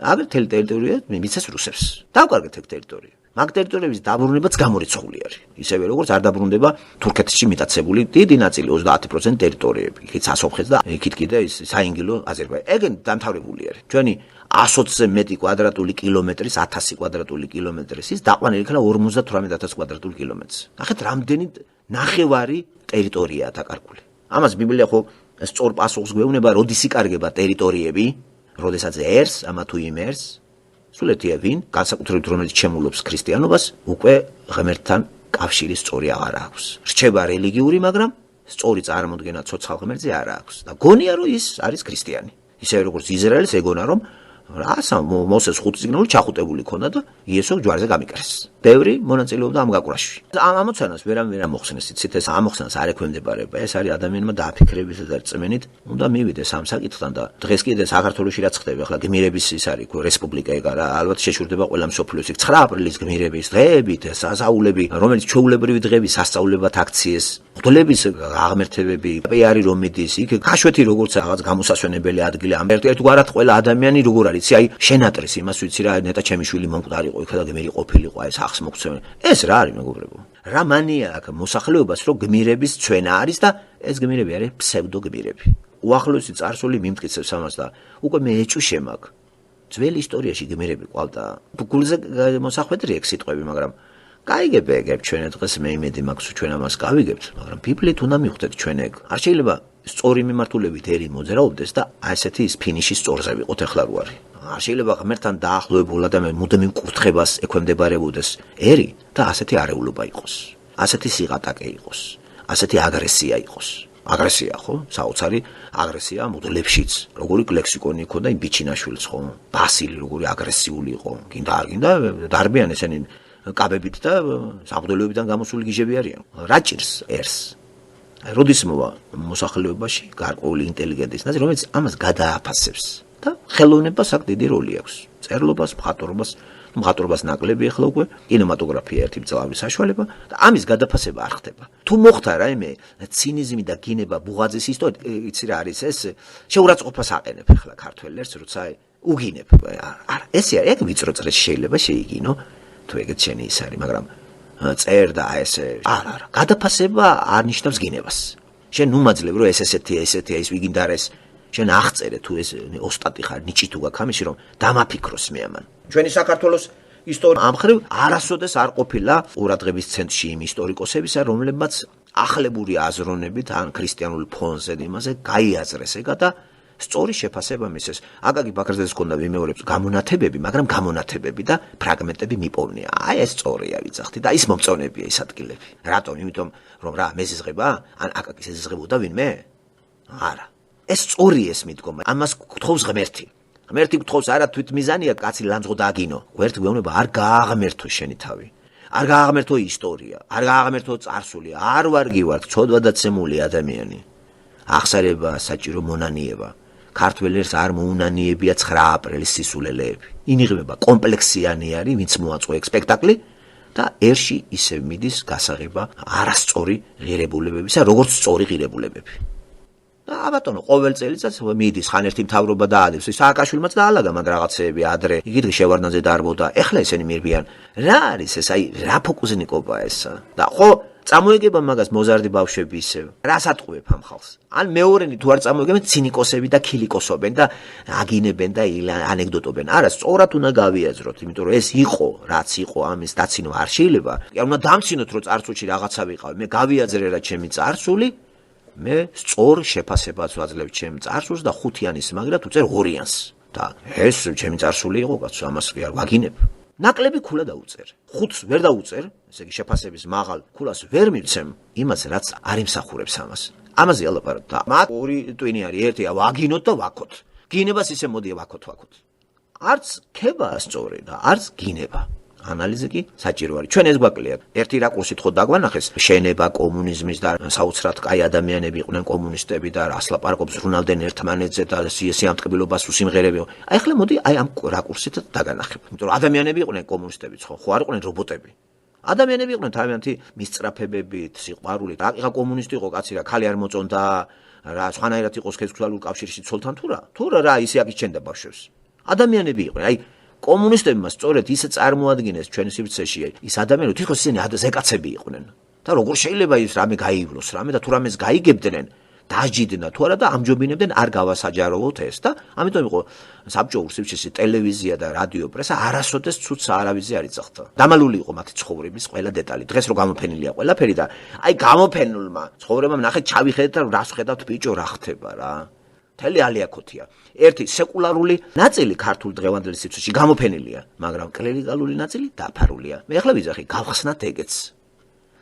A: აგერ თელ ტერიტორია მიცეს რუსებს. დავკარგეთ ეგ ტერიტორია. მაგ ტერიტორიების დაბრუნებაც გამორიცხული არის. ისევე როგორც არ დაბრუნდება თურქეთში მიტაცებული დიდი ნაწილი 30% ტერიტორიები. იქით სასოფხეც და იქით კიდე ის საინგილო აზერბაიჯანი. ეგენ დამთავრებული არის. ჩვენი 100-ზე მეტი კვადრატული კილომეტრის 1000 კვადრატული კილომეტრის ის დაყვანილი იქნა 58000 კვადრატული კილომეტრს. ნახეთ რამდენი ნახევარი ტერიტორიაა დაკარგული. ამას ბიბლია ხო სწორ პასუხს გვეუბნება, როდის იკარგება ტერიტორიები, როდესაც ერს, ამა თუ იმ ერს, სულეთია ვინ, განსაკუთრებით რომელიც ჩემულობს ქრისტიანობას, უკვე ღმერთთან კავშირის სწორი აღარ აქვს. რჩება რელიგიური, მაგრამ სწორი წარმოდგენა ცოცხალ ღმერთზე არ აქვს. და გონია რომ ის არის ქრისტიანი. ისევე როგორც ისრაელს ეგონა რომ რასა მოსეს ხუთწიგნული ჩახუტებული ქონდა და იესო ჯვარზე გამიკრეს. ბევრი მონაწილეობდა ამ გაკვრაში. ამ ამოცანას ვერ ამოხსნეს, იცით ეს ამოხსნას არ ექვემდებარება. ეს არის ადამიანმა დააფიქრებით და წმენით უნდა მივიდეს ამ საკითხთან და დღეს კიდე საქართველოში რაც ხდება, ახლა გმირების ის არის რესპუბლიკა ეგ არა, ალბათ შეშურდება ყველა მსოფლიოს. 9 აპრილის გმირების დღეებით, სასაულები, რომელიც ჩვეულებრივი დღეები სასწაულებად აქციეს, მღვდლების აღმერთებები, პიარი რომ მიდის, იქ გაშვეთი როგორც რაღაც გამოსასვენებელი ადგილი. ამ ერთგვარად ყველა ადამიანი როგორ არის, აი შენატრეს იმას ვიცი რა, ნეტა ჩემი შვილი მომკვდარიყო, იქ და გმირი ყოფილიყო, აი სახს მოგცემენ. ეს რა არის მეგობრებო? რა მანია აქვს მოსახლეობას, რომ გმირების ჩვენა არის და ეს გმირები არის ფსევდოგმირები. უახლოესი წარსული მიმტკიცებს ამას და უკვე მე ეჭვი მაქვს. ძველი ისტორიაში გმირები ყავდა. გულზე მოსახვედრია ეგ სიტყვები, მაგრამ გაიგებ ეგ ჩვენ დღეს მე იმედი მაქვს ჩვენ ამას გავიგებთ, მაგრამ ბიბლიით უნდა მივხვდეთ ჩვენ ეგ. არ შეიძლება სწორი მიმართულებით ერი მოძრაობდეს და აი ესეთი ის ფინიშის სწორზე ვიყოთ ახლა რო არის. არ შეიძლება ღმერთთან დაახლოებულ ადამიანს მუდმივ კურთხებას ექვემდებარებოდეს ერი და ასეთი არეულობა იყოს. ასეთი სიღატაკე იყოს. ასეთი აგრესია იყოს. აგრესია ხო? საოცარი აგრესია მოდელებშიც. როგორი ლექსიკონი იქონდა იმ ბიჩინაშვილს ხო? ბასილი როგორი აგრესიული იყო. გინდა არ გინდა დარბიან ესენი კაბებით და საბრძოლოებიდან გამოსული გიჟები არიან. რა ჭირს ერს? როდის მოვა მოსახლეობაში გარკვეული ინტელიგენტის ნაწილი, რომელიც ამას გადააფასებს და ხელოვნებას აქ დიდი როლი აქვს. წერლობას, მხატვრობას ნაკლები ახლა უკვე კინემატოგრაფია ერთი მძლავრი საშუალება და ამის გადაფასება არ ხდება. თუ მოხდა რაიმე ცინიზმი და გინება ბუღაძის ისტორია, იცი რა არის ეს? შეურაცხყოფას აყენებ ახლა ქართველებს, როცა უგინებ. არა, ესე არის, ეგ ვიწრო წრეში შეიძლება შეიგინო, თუ ეგეც შენი ის არის, მაგრამ წერდა ესე. არა, გადაფასება არ ნიშნავს გინებას. შენ უმაძლევ რომ ესეთი ის ვიგინდარეს შენ აღწერე თუ ეს ოსტატი ხარ, ნიჭი თუ გაქვს ამისი რომ დამაფიქროს მე ამან. ჩვენი საქართველოს ისტორია ამ ხრივ არასოდეს არ ყოფილა ყურადღების ცენტრში იმ ისტორიკოსებისა, რომლებმაც ახლებური აზროვნებით ან ქრისტიანული ფონზე იმაზე გაიაზრეს ეგა და სწორი შეფასება მისცეს. აკაკი ბაქრაძეს ჰქონდა ვიმეორებს გამონათებები, მაგრამ გამონათებები და ფრაგმენტები მიპოვნია. აი ეს სწორია ვიცახთი და ის მომწონებია ის ადგილები. რატომ? იმიტომ რომ რა მეზიზღება? ან აკაკის ეზიზღებოდა ვინმე? არა. ეს სწორი ეს მიდგომა. ამას გთხოვს ღმერთი. ღმერთი გთხოვს არა თვითმიზანია კაცი ლამძღო დაგინო. ღმერთი გვეუბნება არ გააღმერთო შენი თავი. არ გააღმერთო ისტორია, არ გააღმერთო წარსული, არ ვარგი ვარ, ცოდვადაცემული ადამიანი. აღსარება საჭირო მონანიება. ქართველ ერს არ მოუნანიებია 9 აპრილის სისულელეები. ინიღება კომპლექსიანი არის, ვინც მოაწყვე სპექტაკლი და ერში ისევ მიდის გასაღება არასწორი ღირებულებებისა, როგორც სწორი ღირებულებები. და აბატონო, ყოველ წელიწადს მიდის ხან ერთი მთავრობა დაადევს, სააკაშვილმაც დაალაგა მაგ რაღაცეები ადრე. იგი დღე შევარდნაძე დაარბოდა. ეხლა ესენი მირბიან. რა არის ეს? აი, რა ფოკუსნიკობა ესა? და ხო წამოეგება მაგას მოზარდი ბავშვები ისევ. რას ატყუებ ამ ხალხს? ან მეორენი თუ არ წამოეგებენ, ცინიკოსები და ქილიკოსობენ და აგინებენ და ანეკდოტობენ. არა, სწორად უნდა გავიაზროთ, იმიტომ რომ ეს იყო, რაც იყო, ამის დაცინო არ შეიძლება. კი, უნდა დამცინოთ, რომ წარსულში რაღაცა ვიყავი. მე გავიაზრე რა ჩემი წარსული, მე სწორ შეფასებას ვაძლევ ჩემ წარსულს და ხუთიანის მაგრა თუ წერ ორიანს. და ეს ჩემი წარსული იყო, კაცო, ამას კი არ ვაგინებ. ნაკლები ქულა დაუწერ. ხუთს ვერ დაუწერ, ესე იგი შეფასების მაღალ ქულას ვერ მივცემ, იმას რაც არ იმსახურებს ამას. ამაზე ალაპარაკ და მაგ ორი ტვინი არის, ერთია ვაგინოთ და ვაქოთ. გინებას ისე მოდია ვაქოთ. არც ქებაა სწორი და არც გინება. ანალიზი კი საჭირო არის. ჩვენ ეს გვაკლია. ერთი რაკურსით ხო დაგვანახეს, შენება კომუნიზმის და საოცრად კაი ადამიანები იყვნენ კომუნისტები და რას ლაპარაკობს ზრუნავდნენ ერთმანეთზე და სიამტკბილობას უსიმღერებენ. აი ახლა მოდი აი ამ რაკურსით დაგანახებ. იმიტომ რომ ადამიანები იყვნენ კომუნისტებიც ხო არ იყვნენ რობოტები. ადამიანები იყვნენ თავიანთი მისწრაფებებით, სიყვარულით. რა კომუნისტი იყო კაცი რა, ქალი არ მოწონდა, რა სხვანაირად იყოს სექსუალურ კავშირში ცოლთან თუ რა? თუ რა ისე აკიჩენდა ბავშვებს. ადამიანები იყვნენ. აი კომუნისტებმა სწორედ ისე წარმოადგენეს ჩვენ სივრცეში ის ადამიანები თვითონ ისინი ზეკაცები იყვნენ და როგორ შეიძლება ის რამე გაივლოს რამე და თუ რამეს გაიგებდნენ დაჯიდნენ და თუ არა და ამჯობინებდნენ არ გავასაჯაროვოთ ეს და ამიტომ იყო საბჭოურ სივრცეში ტელევიზია და რადიო პრესა არასოდეს ცუცს არავიზე არ იცახდა დამალული იყო მათი ცხოვრების ყველა დეტალი დღეს რო გამოფენილია ყველაფერი და აი გამოფენულმა ცხოვრებამ ნახე ჩავიხედეთ და რას ხედავთ ბიჭო რა ხდება რა თელი ალიაკოთია. ერთი სეკულარული ნაწილი ქართულ დღევანდელ სივრცეში გამოფენილია, მაგრამ კლერიკალური ნაწილი დაფარულია. მე ახლა ვიზახი გავხსნათ ეგეც.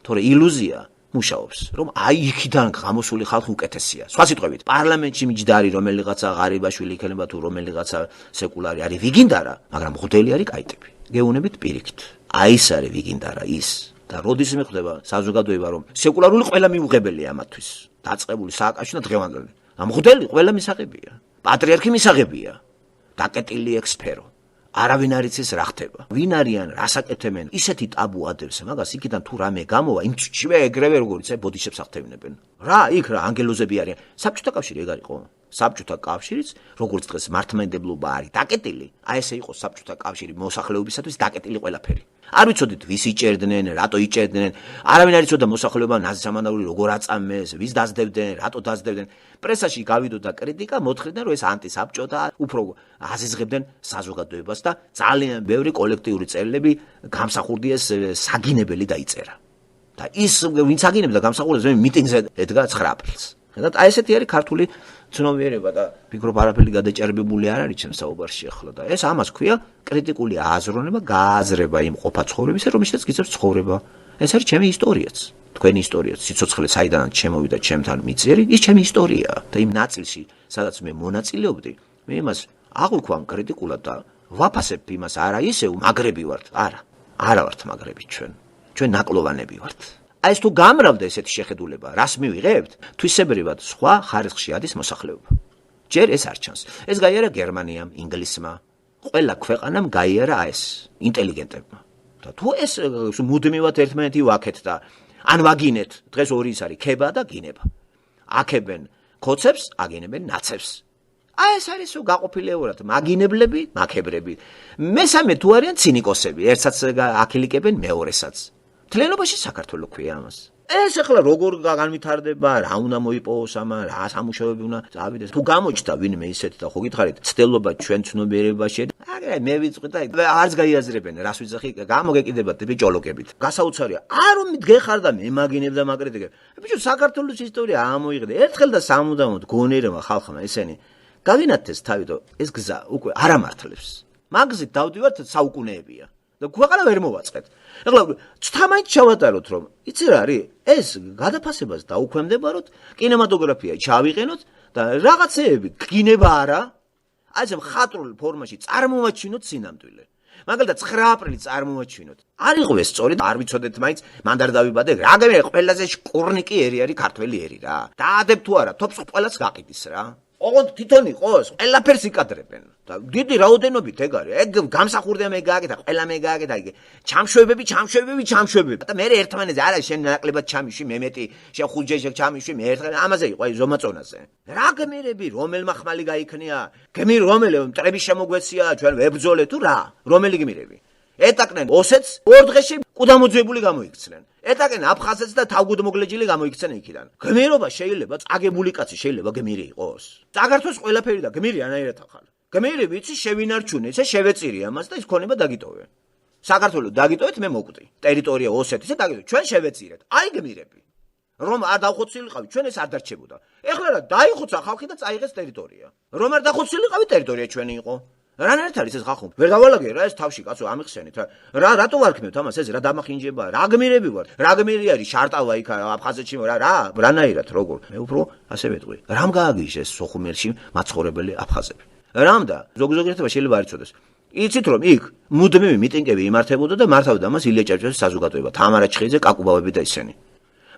A: თორე ილუზია მუშაობს, რომ აი იქიდან გამოსული ხალხი უკეთესია. სხვა სიტყვებით, პარლამენტში მიჯდარი რომელიღაცა ღარიბაშვილი იქნება თუ რომელიღაცა სეკულარი არის ვიგინდარა, მაგრამ მღვდელი არის კაიტები. გეუნებით პირიქით. აი ეს არის ვიგინდარა ის. და როდის მიხვდება საზოგადოება რომ სეკულარული ყველა მიუღებელია ამათთვის. დაწყებული სააკაშვილი და დღევანდელი ამღდელი ყველა მისაღებია. პატრიარქი მისაღებია. დაკეტილი ექსპერო. არავინ არ იცის რა ხდება. ვინ არიან, რას აკეთებენ? ისეთი ტაბუ ადევს მაგას იქიდან თუ რამე გამოვა, იმ წვე ეგრევე როგორც ბოდიშებს აღთევინებენ. რა, იქ რა ანგელოზები არიან. საბჭოთა კავშირი ეგ არისო. საბჭოთა კავშირიც როგორც დღეს მართლმადიდებლობა არის დაკეტილი. აი ესე იყო საბჭოთა კავშირი მოსახლეობისათვის დაკეტილი ყველაფერი. არ ვიცოდით ვის იჭერდნენ, რატო იჭერდნენ. არავინ არ იცოდა მოსახლეობა ნაზისამანაური როგორ აწამეს, ვის დაძდებდნენ, რატო დაძდებდნენ. პრესაში გავიდოდა კრიტიკა, მოთხრდნენ რომ ეს ანტისაბჭო და უფრო აზიზღებდნენ საზოგადოებას და ძალიან ბევრი კოლექტიური წერილები გამსახურდიეს საგინებელი დაიწერა. და ის ვინც აგინებდა გამსახურდიეს მიტინგზე ედგა 9 აპრილს. ხედავთ, აი ესეთი არის ქართული ცნობიერება და ფიქრობ არაფერი გადაჭარბებული არ არის ჩემს საუბარში ახლა და ეს ამას ქვია კრიტიკული აზროვნება, გააზრება იმ ყოფა ცხოვრებისა, რომელშიც გიწევს ცხოვრება. ეს არის ჩემი ისტორიაც, თქვენი ისტორიაც, სიცოცხლე საიდანაც შემოვიდა ჩემთან მიძიერი, ის ჩემი ისტორიაა და იმ ნაწილში, სადაც მე მონაწილეობდი, მე იმას აღვიქვამ კრიტიკულად და ვაფასებ იმას არა ისევ მაგრები ვართ, არა ვართ მაგრები ჩვენ ნაკლოვანები ვართ. აი ეს თუ გამრავდა ესეთი შეხედულება, რას მივიღებთ? თვისებრივად სხვა ხარისხში ადის მოსახლეობა. ჯერ ეს არ ჩანს. ეს გაიარა გერმანიამ, ინგლისმა, ყველა ქვეყანამ გაიარა ეს ინტელიგენტებმა. და თუ ეს მუდმივად ერთმანეთი ვაკეთ და ან ვაგინეთ, დღეს ორი ის არის, ქება და გინება. აკებენ ქოცებს, აგინებენ ნაცებს. აი ეს არის გაყოფილეურად მაგინებლები, მაქებრები. მესამე თუ არიან ცინიკოსები, ერთსაც აკილიკებენ მეორესაც. თლიანობაში საქართველო ქვია ამას. ეს ახლა როგორ განვითარდება, რა უნდა მოიპოვოს ამან, რა სამუშაოები უნდა წავიდეს. თუ გამოჩნდა ვინმე ისეთი და ხო გითხარით, ცდელობა ჩვენ ცნობიერებაში, აგრე მე ვიწყდი და არც გაიაზრებენ, რას ვიძახი, გამოგეკიდებათ ბიჭოლოკებით. გასაუცარია, არ რომ გეხარ და მემაგინებ და მაკრიტიკებ. ბიჭო, საქართველოს ისტორია ამოიღდა. ერთხელ და სამუდამოდ გონერმა ხალხმა ესენი გავინათეს თავი და ეს გზა უკვე არ ამართლებს. მაგზით დავდივართ საუკუნეებია. და ქვეყანა ვერ მოვაწყეთ. ეხლა ცთამაინც ჩავატაროთ რომ იცი რა არის? ეს გადაფასებას დაუქვემდებაროთ, კინემატოგრაფია ჩავიყენოთ და რაღაცეები გინება არა, აი ეს მხატვრულ ფორმაში წარმოვაჩინოთ სინამდვილე. მაგალითად 9 აპრილი წარმოვაჩინოთ. არ იყო ეს სწორი და არ ვიცოდეთ მაინც მანდ არ დავიბადე. რა გამერე ყველაზე შკურნიკი ერი არის ქართველი ერი რა. დაადებ თუ არა, თოფს ყველას გაყიდის რა. ოღონდ თვითონ იყოს, ყველაფერს იკადრებენ. და დიდი რაოდენობით ეგ არის. ეგ გამსახურდია მე გააკეთა, ყველა მე გააკეთა იგი. ჩამშვებები. და მე ერთმანეთზე არა შენ ნაკლებად ჩამიშვი, მე მეტი, შენ ხუჯეში ჩამიშვი, მე ერთმანეთზე ამაზე იყო აი ზომაწონაზე. რა გმირები, რომელმა ხმალი გაიქნია? გმირი რომელი მტრების შემოგვეცია, ჩვენ ვებრძოლეთ თუ რა? რომელი გმირები? ეტაკნენ ოსეთს ორ დღეში ყუდამოძებული გამოიქცნენ. ეტაკენ აფხაზეთს და თავგუდმოგლეჯილი გამოიქცნენ იქიდან. გმირობა შეიძლება წაგებული კაცი შეიძლება გმირი იყოს. წაგართოს ყველაფერი და გმირი ანაირად ახალ. გმირი ვიცი შევინარჩუნე, ესე შევეწირი ამას და ის ქონება დაგიტოვე. საქართველოს დაგიტოვეთ მე მოკვდი. ტერიტორია ოსეთისა დაგიტოვეთ. ჩვენ შევეწირეთ. აი გმირები. რომ არ დავხოცილიყავით, ჩვენ ეს არ დარჩებოდა. ეხლა რა დაიხოცა ხალხი და წაიღეს ტერიტორია. რომ არ დავხოცილიყავით, ტერიტორია ჩვენი იყო. რანაირად არის ეს ხალხო? ვერ დავალაგე რა ეს თავში კაცო ამიხსენით რა რატო ვარქმევთ ამას ეს რა დამახინჯება რა გმირები ვარ რა გმირი არის შარტავა იქ აფხაზეთში რანაირად როგორ მე უფრო ასე ვეთყვი რამ გააგიშეს სოხუმერში მაცხოვრებელი აფხაზები რამ და ზოგიერთმა შეიძლება არ იცოდეს იცით რომ იქ მუდმივი მიტინგები იმართებოდა და მართავდა მას ილია ჭავჭავაძის საზოგადოება თამარა ჩხიძე კაკუბავები და ისინი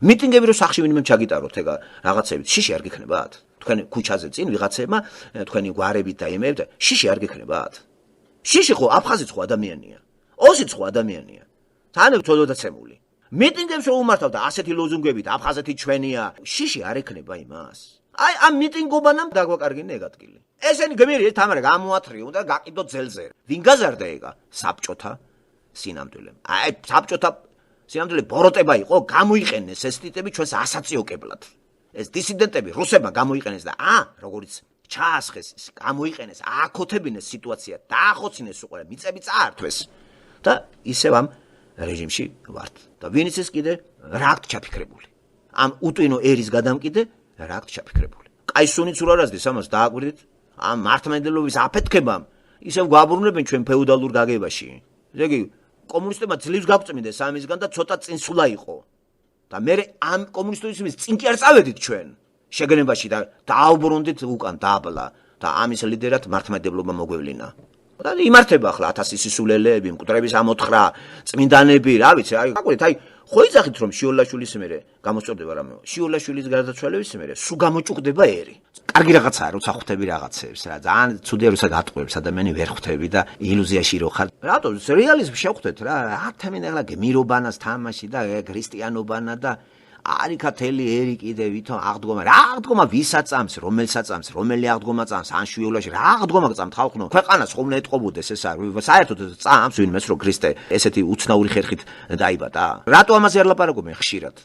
A: მიტინგები რო სახში ვინმე ჩაგიტაროთ ეგა რაღაცებით შიში არ გიქნებათ თქვენ ქუჩაზე წინ ვიღაცებმა თქვენი გვარებით და იმებით შიში არ გიქნებათ შიში ხო აფხაზიც ხო ადამიანია ოსიც ხო ადამიანია თან თოდოდაცემული მიტინგებს რო უმართავდა ასეთი ლოზუნგებით აფხაზეთი ჩვენია შიში არ ეკნება იმას აი ამ მიტინგობანამ დაგვაკარგინე ეგ ადგილი ესენი გმირი თამარა გამოათრიო და გაყიდო ძელზე ვინ გაზარდა ეგა საბჭოთა სინამდვილე აი საბჭოთა სინამდვილე ბოროტება იყო გამოიყენეს ეს ტიტები ჩვენს ასაციოკებლად ეს დისიდენტები რუსებმა გამოიყენეს და როგორიც ჩაასხეს გამოიყენეს აკოთებინეს სიტუაცია დაახოცინეს უკვე მიწები წაართვეს და ისევ ამ რეჟიმში ვართ და ვინც ეს კიდე რა აქვს ჩაფიქრებული ამ უტვინო ერის გადამკიდე რა აქვს ჩაფიქრებული კაისუნიც ურარაზდის ამას დააკვირდით ამ მართლმადიდებლობის აფეთქებამ ისევ გვაბრუნებენ ჩვენ ფეოდალურ გაგებაში ზეგი კომუნისტებმა ძლივს გაგწმინდეს ამისგან და ცოტა წინსულა იყო და მე ამ კომუნისტების წინ კი არ წავედით ჩვენ შეგნებაში და დააუბრუნდით უკან დაბლა და ამის ლიდერად მართლმადიდებლობა მოგვევლინა და იმართება ახლა 1000 სისულელეები მკვდრების ამოთხრა წმინდანები რა ვიცი აი აკვირით აი ხო იცახით რომ შიოლაშვილის მერე გამოსწორდება რამე შიოლაშვილის გარდაცვალების მერე სულ გამოჭუქდება ერი კარგი რაღაცაა როცა ხვდები რაღაცებს რა ძალიან ცუდია როცა გატყვევს ადამიანი ვერ ხვდები და ილუზიაში რო ხარ რატო რეალიზმი შევხვდეთ რა ათამენ ახლა გმირობანას თამაში და ქრისტიანობანა და არიქა თელი ერი კიდე ვითომ აღდგომა რა აღდგომა ვისაც წამს რომელსაც წამს რომელი აღდგომა წამს ან შიოლაში რა აღდგომა წამთ ხალხო ქვეყანას ხომ ეტყობოდეს ეს არის საერთოდ წამს ვინმეს რო ქრისტე ესეთი უცნაური ხერხით დაიბადა რატო ამაზე არ ლაპარაკობენ ხშირად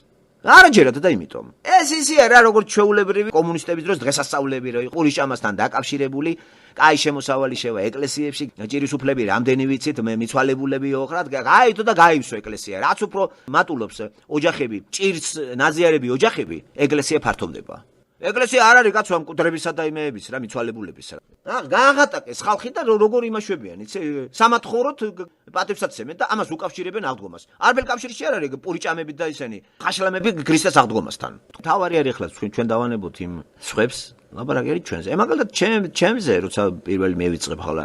A: არაჯერად და იმიტომ ეს ისია რა როგორც ჩვეულებრივი კომუნისტების დროს დღესასწაულები რო იყო ურიშამასთან დაკავშირებული კაი შემოსავალი შევა ეკლესიებში ჭირისუფლები რამდენი ვიცით მიცვალებულები ოხრად გაითო და გაივსო ეკლესია რაც უფრო მატულობს ოჯახები ჭირს ნაზიარები ოჯახები ეკლესია ფართოვდება ეკლესია არ არის კაცო ამ მკვდრებისა და იმეების რა მიცვალებულების რა გააღატაკეს ხალხი და როგორ იმაშვებიან იცი სამათხოვროთ პატივსაცემენ და ამას უკავშირებენ აღდგომას არბელ კავშირში არ არის პურიჭამები და ისენი ხაშლამები ქრისტეს აღდგომასთან თავარი არის ახლა ჩვენ დავანებოთ იმ სხვებს ლაპარაკი არის ჩვენზე მაგალითად ჩემზე როცა პირველი მე ვიწყებ ახლა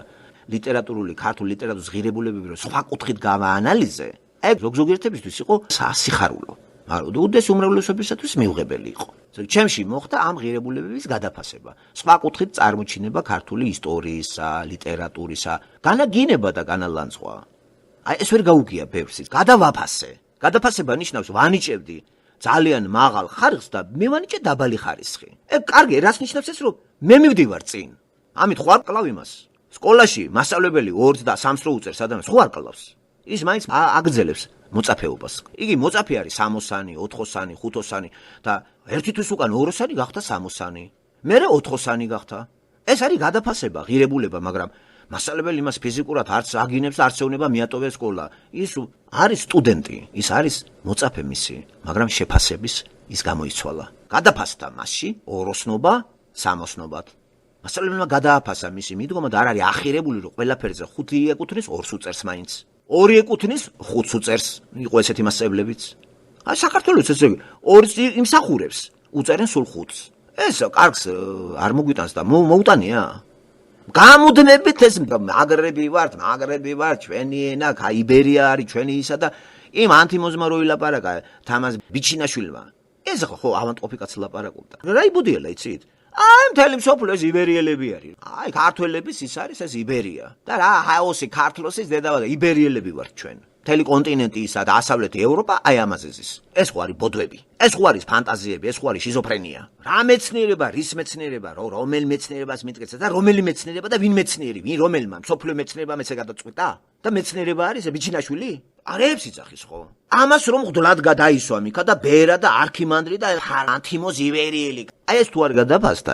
A: ლიტერატურული ქართული ლიტერატურის ღირებულებები რო სხვა კუთხით გავაანალიზე ეგ ზოგიერთებისთვის იყო სასიხარულო მაგრამ უდეს უმრავლესობისათვის მიუღებელი იყო ჩემში მოხდა ამ ღირებულებების გადაფასება სხვა კუთხით წარმოჩინება ქართული ისტორიისა ლიტერატურისა განაგინება და განალანძღვა აი ეს ვერ გაუგია ბევრს გადავაფასე გადაფასება ნიშნავს ვანიჭებდი ძალიან მაღალ ხარისხს და მივანიჭე დაბალი ხარისხი ეგ კარგი რას ნიშნავს ეს რომ მე მივდივარ წინ ამით ხო არ კლავ იმას სკოლაში მასწავლებელი 2 და 3 რო უწევს ადამიანს ხო არ კლავს ის მაინც აგრძელებს მოწაფეობას. იგი მოწაფე არის 60-ანი, 80-ანი, 5-ოსანი და ერთი თვის უკან 2-ოსანი გახდა 60-ანი. მერე 4-ოსანი გახდა. ეს არის გადაფასება, ღირებულება, მაგრამ მასწავლებელი მას ფიზიკურად არც აგინებს, არც ეუნება მიატოვე სკოლა. ის არის სტუდენტი, ის არის მოწაფე მისი, მაგრამ შეფასების ის გამოიცვალა. გადაფასდა მასში 2-ოსნობა 60-ოსნობად. მასწავლებელმა გადააფასა მისი მიდგომა და არ არის ახირებული, რომ ყველაფერზე 5 ეკუთვნის 2-ს უწერს მაინც. 2 ეკუთვნის 5-ს უწერს. იყო ესეთი მასწავლებლებიც. აი საქართველოს ესე 2 იმსახურებს, უწერენ სულ 5-ს. ეს კარგს არ მოგვიტანს და მოუტანია. გამუდმებით ეს მაგრები ვართ, ჩვენი ენა, იბერია არის ჩვენი ისა და იმ ანთიმოზმა რო ილაპარაკა თამაზ ბიჩინაშვილმა. ეს ხო ავანტყოფი კაცი ლაპარაკობდა. რა იბოდიალა იცით? აი მთელი მსოფლიო ეს იბერიელები არის. აი ქართველების ის არის ეს იბერია. და რა ჰაოსი ქართლოსის დედავადა იბერიელები ვართ ჩვენ. მთელი კონტინენტი ისა და დასავლეთი ევროპა აი ამაზე ზის. ეს ხო არის ბოდვები. ეს ხო არის ფანტაზიები, ეს ხო არის შიზოფრენია. რა მეცნიერება, რის მეცნიერება, რომელ მეცნიერებას მიტკეცა და რომელი მეცნიერება და ვინ მეცნიერი, ვინ რომელმა მსოფლიო მეცნიერებამ ესე გადაწყვიტა? და მეცნიერება არის ბიჩინაშვილი? არებს იცახის ხო? ამას რომ ღვდლად გადაისვა მიქა და ბერა და არქიმანდრი და ანთიმოზ ივერიელი. აი ეს თუ არ გადაფასდა,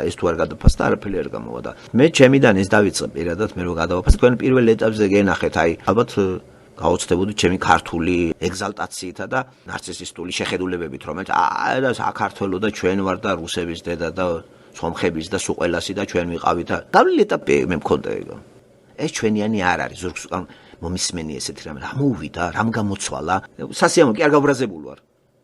A: არაფერი არ გამოვა და მე ჩემიდან ეს დავიწყე პირადად მე რო გადავაფასე, თქვენ პირველ ეტაპზე გენახეთ, აი ალბათ გაოცდებოდი ჩემი ქართული ეგზალტაციითა და ნარცისისტული შეხედულებებით, რომელიც და საქართველო და ჩვენ ვარ და რუსების დედა და სომხების და სულ ყველასი და ჩვენ ვიყავით და გავლილი ეტაპი მე მქონდა ეგ. ეს ჩვენიანი არ არის, ზურგს უკან მომისმენი ესეთი რამე, რა მოუვიდა, რამ გამოცვალა? სასიამოვნო კი არ გაბრაზებული ვარ.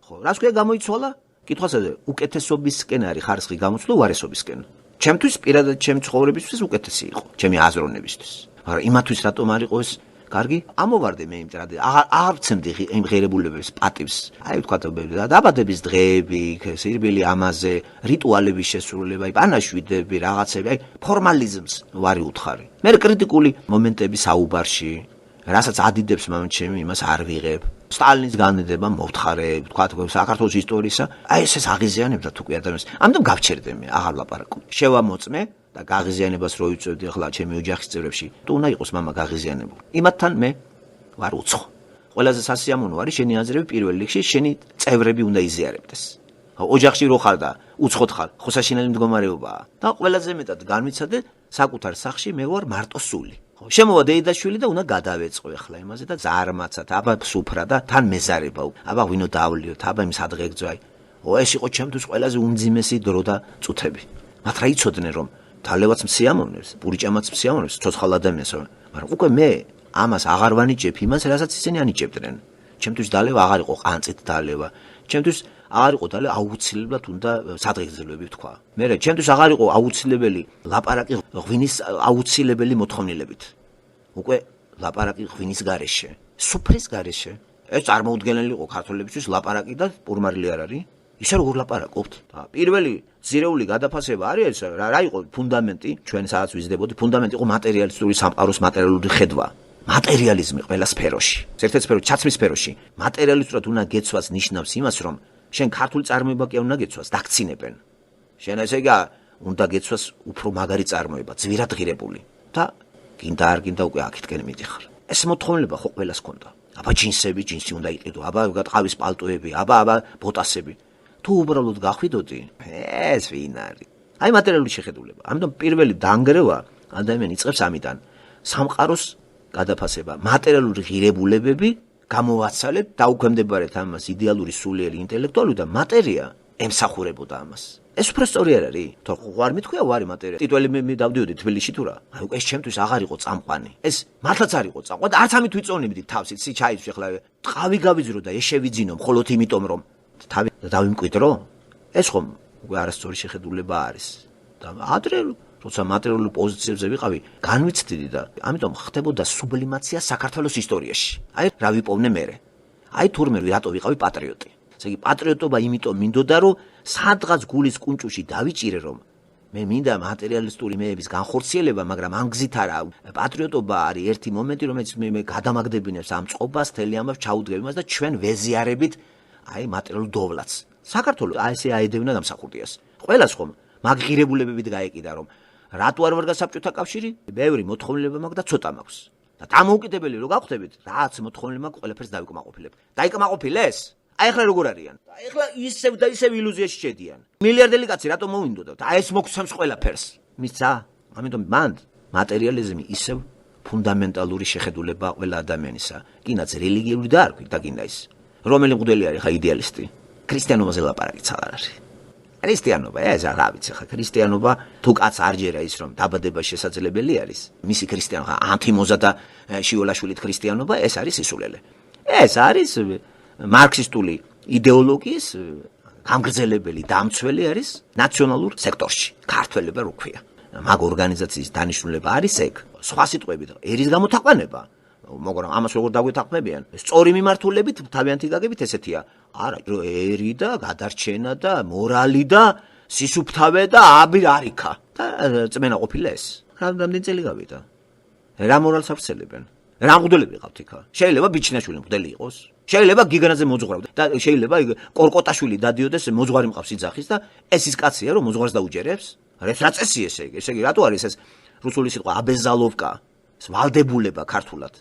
A: ხო, რას ქვია გამოიცვალა? კითხვაზე უკეთესობისკენ არის ხარისხი გამოცვლა უარესობისკენ. ჩემთვის პირადად ჩემი ცხოვრებისთვის უკეთესი იყო, ჩემი აზროვნებისთვის. მაგრამ იმათვის რატომ არ იყო ეს კარგი? ამოვარდე მე იმიტომ აღარ ვცემდი იმ ღირებულებების პატივს. აი ვთქვათ დაბადების დღეები, სირბილი ამაზე, რიტუალების შესრულება, პანაშვიდები, რაღაცები, აი ფორმალიზმს ვარი უთხარი. მე კრიტიკული მომენტები საუბარში, რასაც ადიდებს მომჩემი, იმას არ ვიღებ. სტალინის განედება მოვთხარებ, ვთქვათ საქართველოს ისტორიისა, აი ეს აღიზიანებდა თუ კი ადამიანს. ამიტომ გავჩერდე მე, აღარ ლაპარაკობ. შევამოწმე და გაღიზიანებას რო იწევდი ახლა ჩემი ოჯახის წევრებში, თუ უნდა იყოს მამა გაღიზიანებული. იმათთან მე ვარ უცხო. ყველაზე სასიამოვნო არის შენი აზრები პირველ რიგში, შენი წევრები უნდა იზიარებდეს. ოჯახში რო ხარ და უცხოდ ხარ, ხო საშინელი მდგომარეობაა. და ყველაზე მეტად განვიცადე საკუთარ სახლში მე ვარ მარტოსული. ხო, შემოვა დეიდაშვილი და უნდა გადავეწყო ახლა იმაზე და ზარმაცად, აბა სუფრა და თან მეზარება. აბა ვინო დავლიოთ, აბა იმ სადღეგძო აი. ეს იყო ჩემთვის ყველაზე უმძიმესი დრო და წუთები. მათ რა იცოდნენ რომ თალევაც მსიამოვნებს, პურიჭამაც მსიამოვნებს, ცოცხალ ადამიანს, მაგრამ უკვე მე ამას აღარ ვანიჭებ იმას, რასაც ისინი ანიჭებდნენ. ჩემთვის დალევა აღარ იყო ყანწით დალევა. ჩემთვის აღარ იყო დალევა აუცილებლად უნდა სადღეგრძელოები თქვა. მე ჩემთვის აღარ იყო აუცილებელი ლაპარაკი ღვინის აუცილებელი მოთხოვნილებით. უკვე ლაპარაკი ღვინის გარეშე, სუფრის გარეშე. ეს წარმოუდგენელი იყო ქართველებისთვის ლაპარაკი და პურმარილი არ არის. ისე როგორ ლაპარაკობთ? პირველი ძირეული გადაფასება არის რა იყო ფუნდამენტი, ჩვენ სადაც ვიზრდებოდი, ფუნდამენტი იყო მატერიალისტური სამყაროს მატერიალური ხედვა. მატერიალიზმი ყველა სფეროში. ერთ-ერთ სფეროში, ჩაცმის სფეროში, მატერიალისტურად უნდა გეცვას ნიშნავს იმას, რომ შენ ქართული წარმოება კი უნდა გეცვას, დაგცინებენ. შენ ესე იგი უნდა გეცვას უფრო მაგარი წარმოება, ძვირად ღირებული და გინდა არ გინდა უკვე აქეთკენ მიდიხარ. ეს მოთხოვნილება ხო ყველას ჰქონდა. აბა ჯინსი უნდა იყიდო, აბა ტყავის პალტოები, აბა ბოტასები. თუ უბრალოდ გახვიდოდი, ეს ვინ არის? აი მატერიალური შეხედულება. ამიტომ პირველი დანგრევა ადამიანი იწყებს ამიდან. სამყაროს გადაფასება, მატერიალური ღირებულებები გამოვაცალეთ, დაუქვემდებარეთ ამას იდეალური სულიერი ინტელექტუალური და მატერია ემსახურებოდა ამას. ეს უფრო სწორი არ არის? თუ არ მithქვია ვარი მატერია. ტიტველი მე დავდიოდი თბილისში თუ რა. აი ეს ჩემთვის აღარ იყო წამყვანი. ეს მართლაც არ იყო წამყვანი. არც ამით ვიწონებდი თავს, იცი ჩაიცვი ახლა ტყავი გავიძრო და ეს შევიძინო მხოლოდ იმიტომ რომ თავი დავიმკვიდრო? ეს ხომ უკვე არასწორი შეხედულება არის. და ადრე როცა მატერიალურ პოზიციებზე ვიყავი, განვიცდიდი და ამიტომ ხდებოდა სუბლიმაცია საქართველოს ისტორიაში. აი რა ვიპოვნე მე. აი თურმე რატო ვიყავი პატრიოტი. ესე იგი პატრიოტობა იმიტომ მინდოდა რომ სადღაც გულის კუნჭუში დავიჭირე რომ მე მინდა მატერიალისტური მეების განხორციელება, მაგრამ ამ გზით არა. პატრიოტობა არის ერთი მომენტი, რომელიც მე გადამაგდებინებს ამ წყობას, თელი ამას ჩაუდგებ იმას და ჩვენ ვეზიარებით აი მატერიალურ დოვლაც. საქართველოს აი ესე აედევნა დამსახურდიას. ყველას ხომ მაგღირებულებებით გაეკიდა რომ რატო არ ვარ გასაბჭოთა კავშირი? ბევრი მოთხოვნილება მაქვს და ცოტა მაქვს. და დამოუკიდებელი რო გავხდებით, რაც მოთხოვნილი მაქვს ყველაფერს დავიკმაყოფილებ. დაიკმაყოფილეს? აი ახლა როგორ არიან? აი ახლა ისევ და ისევ ილუზიაში შედიან. მილიარდელი კაცი რატომ მოვინდოდა? და ეს მოგცემს ყველაფერს. მისცა? ამიტომ მან მატერიალიზმი ისევ ფუნდამენტალური შეხედულება ყველა ადამიანისა. კინაც რელიგიური და არ ქვი და კინა ის. რომელი მღვდელი არის ხა იდეალისტი? ქრისტიანობაზე ლაპარაკიც არ არის. ქრისტიანობა, ეს რა ვიცი ხა, ქრისტიანობა თუ კაც არ ჯერა ის რომ დაბადება შესაძლებელი არის, მისი ქრისტიანობა ანთიმოზა და შიოლაშვილით ქრისტიანობა, ეს არის სისულელე. ეს არის მარქსისტული იდეოლოგიის გამგრძელებელი დამცველი არის ნაციონალურ სექტორში. ქართველება რო ქვია. მაგ ორგანიზაციის დანიშნულება არის ეგ. სხვა სიტყვებით, ერის გამოთაყვანება, მაგრამ ამას როგორ დაგვეთაყვებიან? სწორი მიმართულებით, თავიანთი გაგებით ესეთია. არა, ერი და გადარჩენა და მორალი და სისუფთავე და არიქა. და წმენა ყოფილა ეს. რამდენი წელი გავიდა? რა მორალს აღწელებენ? რა მღვდელები ყავთ იქა? შეიძლება ბიჩნაშვილი მღვდელი იყოს. შეიძლება გიგანაძე მოძღვრავდა და შეიძლება კორკოტაშვილი დადიოდეს მოძღვარი მყავს იძახის და ეს ის კაცია რომ მოძღვარს დაუჯერებს? რა წესი ესე იგი? ესე იგი რატო არის ეს რუსული სიტყვა აბეზალოვკა? ეს ვალდებულება ქართულად.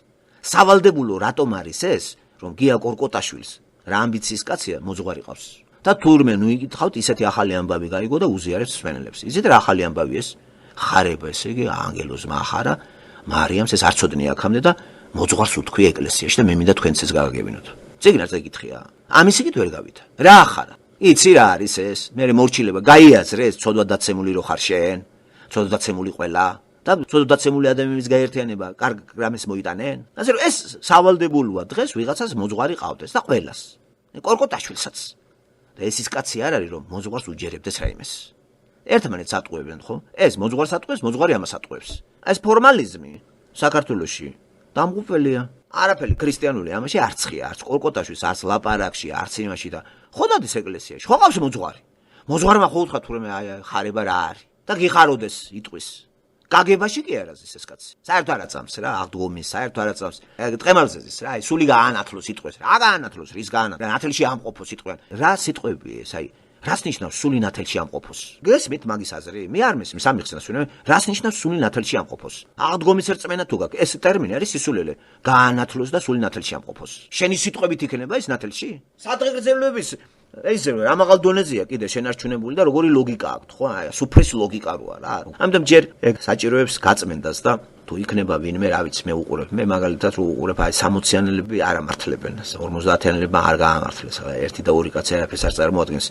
A: სავალდებულო რატომ არის ეს, რომ გია კორკოტაშვილს რა ამბიციის კაცია მოძღვარი ყავს? და თურმე ნუ იკითხავთ ისეთი ახალი ამბავი გაიგო და უზიარებს მსმენელებს. იცით რა ახალი ამბავი ეს? ხარება ესე იგი ანგელოზმა ახარა მარიამს ეს არ ცოდნია აქამდე და მოძღვარს უთქვია ეკლესიაში და მე მინდა თქვენც ეს გაგაგებინოთ. წიგნაზე ეკითხია. ამის იგით ვერ გავიდა. რა ახარა? იცი რა არის ეს? მე მორჩილება გაიაზრეს, ცოდვა დაცემული რო ხარ შენ? ცოდვა დაცემული ყველა და ცოდვა დაცემული ადამიანის გაერთიანება კარგ რამეს მოიტანენ? ასე რომ ეს სავალდებულოა დღეს ვიღაცას მოძღვარი ყავდეს და ყველას. კორკოტაშვილსაც. და ეს ის კაცი არ არის რომ მოძღვარს უჯერებდეს რაიმეს. ერთმანეთს ატყუებენ ხო? ეს მოძღვარს ატყუებს, მოძღვარი ამას ატყუებს. ეს ფორმალიზმი საქართველოში დამღუპველია. არაფერი ქრისტიანული ამაში არც ხია, არც კორკოტაშვილს, არც ლაპარაკში, არც იმაში და ხო დადის ეკლესიაში. ხო ყავს მოძღვარი. მოძღვარმა ხო უთხრა თურმე აი ხარება რა არის და გიხაროდეს იტყვის. გაგებაში კი არა ზის ეს კაცი. საერთოდ არ აწამს რა, აღდგომის, საერთოდ არ აწამს. ტყემალზე ზის რა, აი სული გაანათლოს იტყვის. რა გაანათლოს, რის გაანათლოს? ნათელში ამყოფოს იტყვიან. რა სიტყვებია ეს, აი რას ნიშნავს სული ნათელში ამყოფოს? გესმით მაგის აზრი? მე არ მესმის სამიხსნას ვინმე. რას ნიშნავს სული ნათელში ამყოფოს? აღდგომის რწმენა თუ გაქვს, ეს ტერმინი არის სისულელე. გაანათლოს და სული ნათელში ამყოფოს. შენი სიტყვებით იქნება ეს ნათელში? სადღეგრძელოების ეს რამაღალ დონეზეა კიდე შენარჩუნებული და როგორი ლოგიკა აქვს, ხო? აი, სუფრესი ლოგიკა როა რა. ამიტომ ჯერ ეგ საჭიროებს გაწმენდას და თუ იქნება ვინმე, რა ვიცი, მე უყურებ. მე მაგალითად რო უყურებ, აი 60-იანელები არ ამართლებენ, 50-იანელებმა არ გაამართლეს. ერთი და ორი კაცი არაფერს არ წარმოადგენს.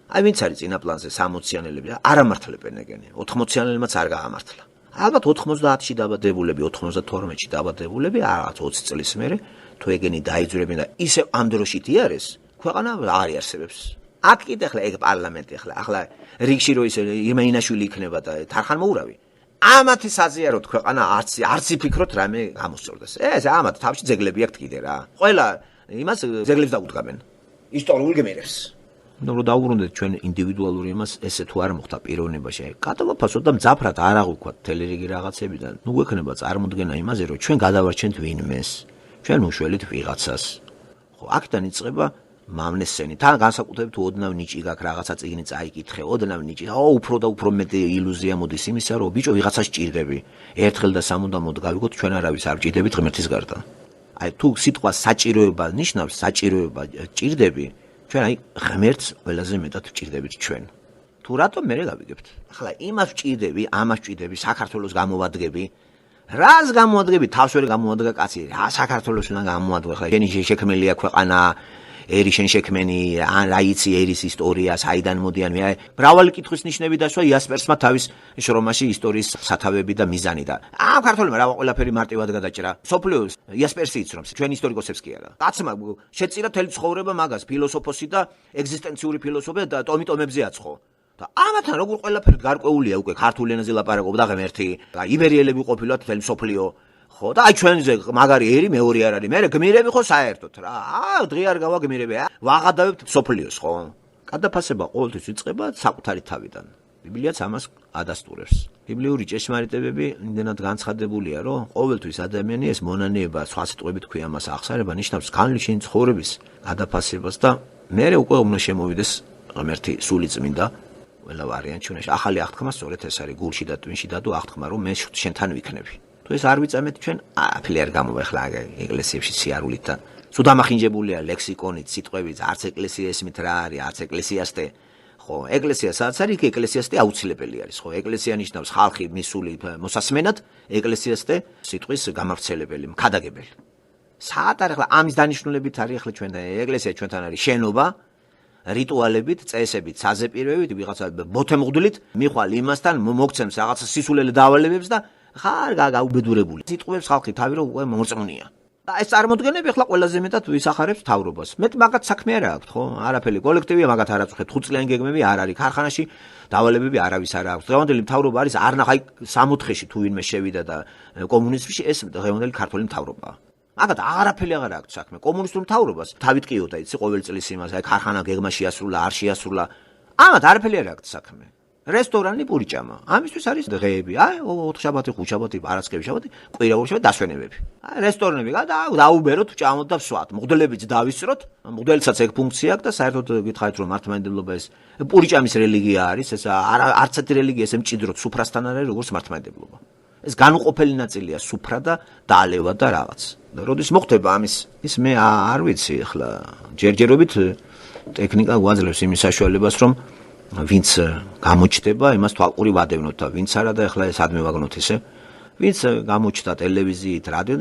A: აი ვინც არის წინა პლანზე 60-იანელები არ ამართლებენ ეგენი. 80-იანელებმაც არ გაამართლა. ალბათ 90-ში დაბადებულები, 92-ში დაბადებულები, რაღაც 20 წლის მერე თუ ეგენი დაიძვრებენ და ისევ ამ დროში იარეს, ქვეყანა არ იარსებებს. აქ კიდე ახლა ეგ პარლამენტი ახლა რიგში რო ისე იმეინაშვილი იქნება და თარხან მოურავი. ამათი საზიაროთ ქვეყანა არც იფიქროთ რამე გამოსწორდეს. ეს ამათ თავში ძეგლები აქვთ კიდე რა. ყველა იმას ძეგლებს დაუდგამენ. ისტორიულ გემერებს. რომ დაუბრუნდეთ ჩვენ ინდივიდუალური იმას, ესე თუ არ მოხდა პიროვნებაში, კატალოფასო და მძაფრად არ აღვიქვათ თელერიგი რაღაცებიდან. ნუ გვექნება წარმოდგენა იმაზე, რომ ჩვენ გადავარჩენთ ვინმეს, ჩვენ უშველით ვიღაცას. ხო, აქედან იწყება მამნესენი. თან განსაკუთრებით თუ ოდნავ ნიჭი გაქვს რაღაცა წიგნი წაიკითხე, ოდნავ ნიჭი. უფრო და უფრო მეტი ილუზია მოდის იმისა, რომ ბიჭო ვიღაცას ჭირდები. ერთხელ და სამუდამოდ გავიგოთ ჩვენ არავის არ ჭირდებით ღმერთის გარდა. აი თუ სიტყვა საჭიროება ნიშნავს, საჭიროება ჭირდები, ჩვენ აი ღმერთს ყველაზე მეტად ვჭირდებით ჩვენ. თუ რატომ მე გავიგებთ? ახლა იმას ვჭირდები, ამას ვჭირდები, საქართველოს გამოვადგები. რას გამოვადგები? თავს ვერ გამოვადგა კაცი. რა საქართველოს უნდა გამოვადგო? ახლა შენი შექმნილია ქვეყანა, ერი შენ შექმენი, ან რა იცი ერის ისტორია, საიდან მოდიან. მე მრავალი კითხვის ნიშნები დასვა იასპერსმა თავის შრომაში ისტორიის სათავეები და მიზანი და ამ ქართველმა რა ყველაფერი მარტივად გადაჭრა. სოფლიოს იასპერსი იცნობს, ჩვენ ისტორიკოსებს კი არა. კაცმა შეწირა თელი ცხოვრება მაგას, ფილოსოფოსი და ეგზისტენციური ფილოსოფია და ტომიტომებზე აცხო. და ამათან როგორ ყველაფერი გარკვეულია უკვე ქართულ ენაზე ლაპარაკობდა ღმერთი. იბერიელები ყოფილათ თელი სოფლიო. ხო და აი ჩვენზე მაგარი ერი მეორე არ არის. მე გმირები ხო საერთოდ რა. დღე არ გავა გმირები. ვაღადავებთ სოფლიოს ხო? გადაფასება ყოველთვის იწყება საკუთარი თავიდან. ბიბლიაც ამას ადასტურებს. ბიბლიური ჭეშმარიტებები იმდენად განცხადებულია, რომ ყოველთვის ადამიანი ეს მონანიება სხვა სიტყვებით ქვია მას ახსარება ნიშნავს განვლი შენი ცხოვრების გადაფასებას და მე უკვე უნდა შემოვიდეს ღმერთი სული წმინდა ყველა ვარიანტი ჩვენში. ახალი აღთქმა სწორედ ეს არის გულში და ტვინში დადო აღთქმა რომ მე შენთან ვიქნები. თუ ეს არ ვიწამეთ ჩვენ აფილი არ გამოვეხლა ეკლესიებში სიარულით და სულ დამახინჯებულია ლექსიკონით, სიტყვებით, არც ეკლესია ესმით რა არის, არც ეკლესიასტე. ხო, ეკლესია სადაც არის, იქ ეკლესიასტე აუცილებელი არის, ხო, ეკლესია ნიშნავს ხალხი მისული მოსასმენად, ეკლესიასტე სიტყვის გამავრცელებელი, მქადაგებელი. საათ არის ახლა ამის დანიშნულებით არის ახლა ჩვენთან ეკლესია ჩვენთან არის შენობა, რიტუალებით, წესებით, საზეპირვებით, ვიღაცა ბოთემღდვლით, მიხვალ იმასთან მოგცემს რაღაცა სისულელე დავალებებს და ხარ გაუბედურებული. სიტყვებს ხალხი თავი რომ უკვე მომწმუნია. და ეს წარმოდგენები ახლა ყველაზე მეტად ვისახარებს მთავრობას. მეტ მაგათ საქმე არ აქვს, ხო? არაფერი კოლექტივია მაგათ არ აწუხებს, 5 წლიანი გეგმები არ არის. ქარხანაში დავალებები არავის არ აქვს. დღევანდელი მთავრობა არის არნახ აი 60-ში თუ ვინმე შევიდა და კომუნიზმში ეს დღევანდელი ქართული მთავრობაა. მაგათ არაფერი აღარ აქვს საქმე. კომუნისტურ მთავრობას თავით ყიოდა, იცი, ყოველ წლის იმას, აი ქარხანა გეგმა შეასრულა, არ შეასრულა. ამათ არაფერი არ აქვს საქმე. რესტორანი პურიჭამა. ამისთვის არის დღეები. აი 4 შაბათი, 5 შაბათი, პარასკევი შაბათი, კვირაური შაბათი დასვენებები. აი რესტორნები დაუბეროთ, ჭამოთ და ვსვათ. მღვდლებიც დავისწროთ. მღვდელსაც ეგ ფუნქცია აქვს და საერთოდ გითხარით რომ მართლმადიდებლობა ეს პურიჭამის რელიგია არის, ეს არც ერთი რელიგია ესე მჭიდროდ სუფრასთან არ არის როგორც მართლმადიდებლობა. ეს განუყოფელი ნაწილია სუფრა და დალევა და რაღაც. და როდის მოხდება ამის ის მე არ ვიცი ახლა ჯერჯერობით ტექნიკა გვაძლევს იმის საშუალებას რომ ვინც გამოჩდება იმას თვალყური ვადევნოთ და ვინც არა და ახლა ეს ადმე ვაგნოთ ისე ვინც გამოჩნდა ტელევიზიით რადიო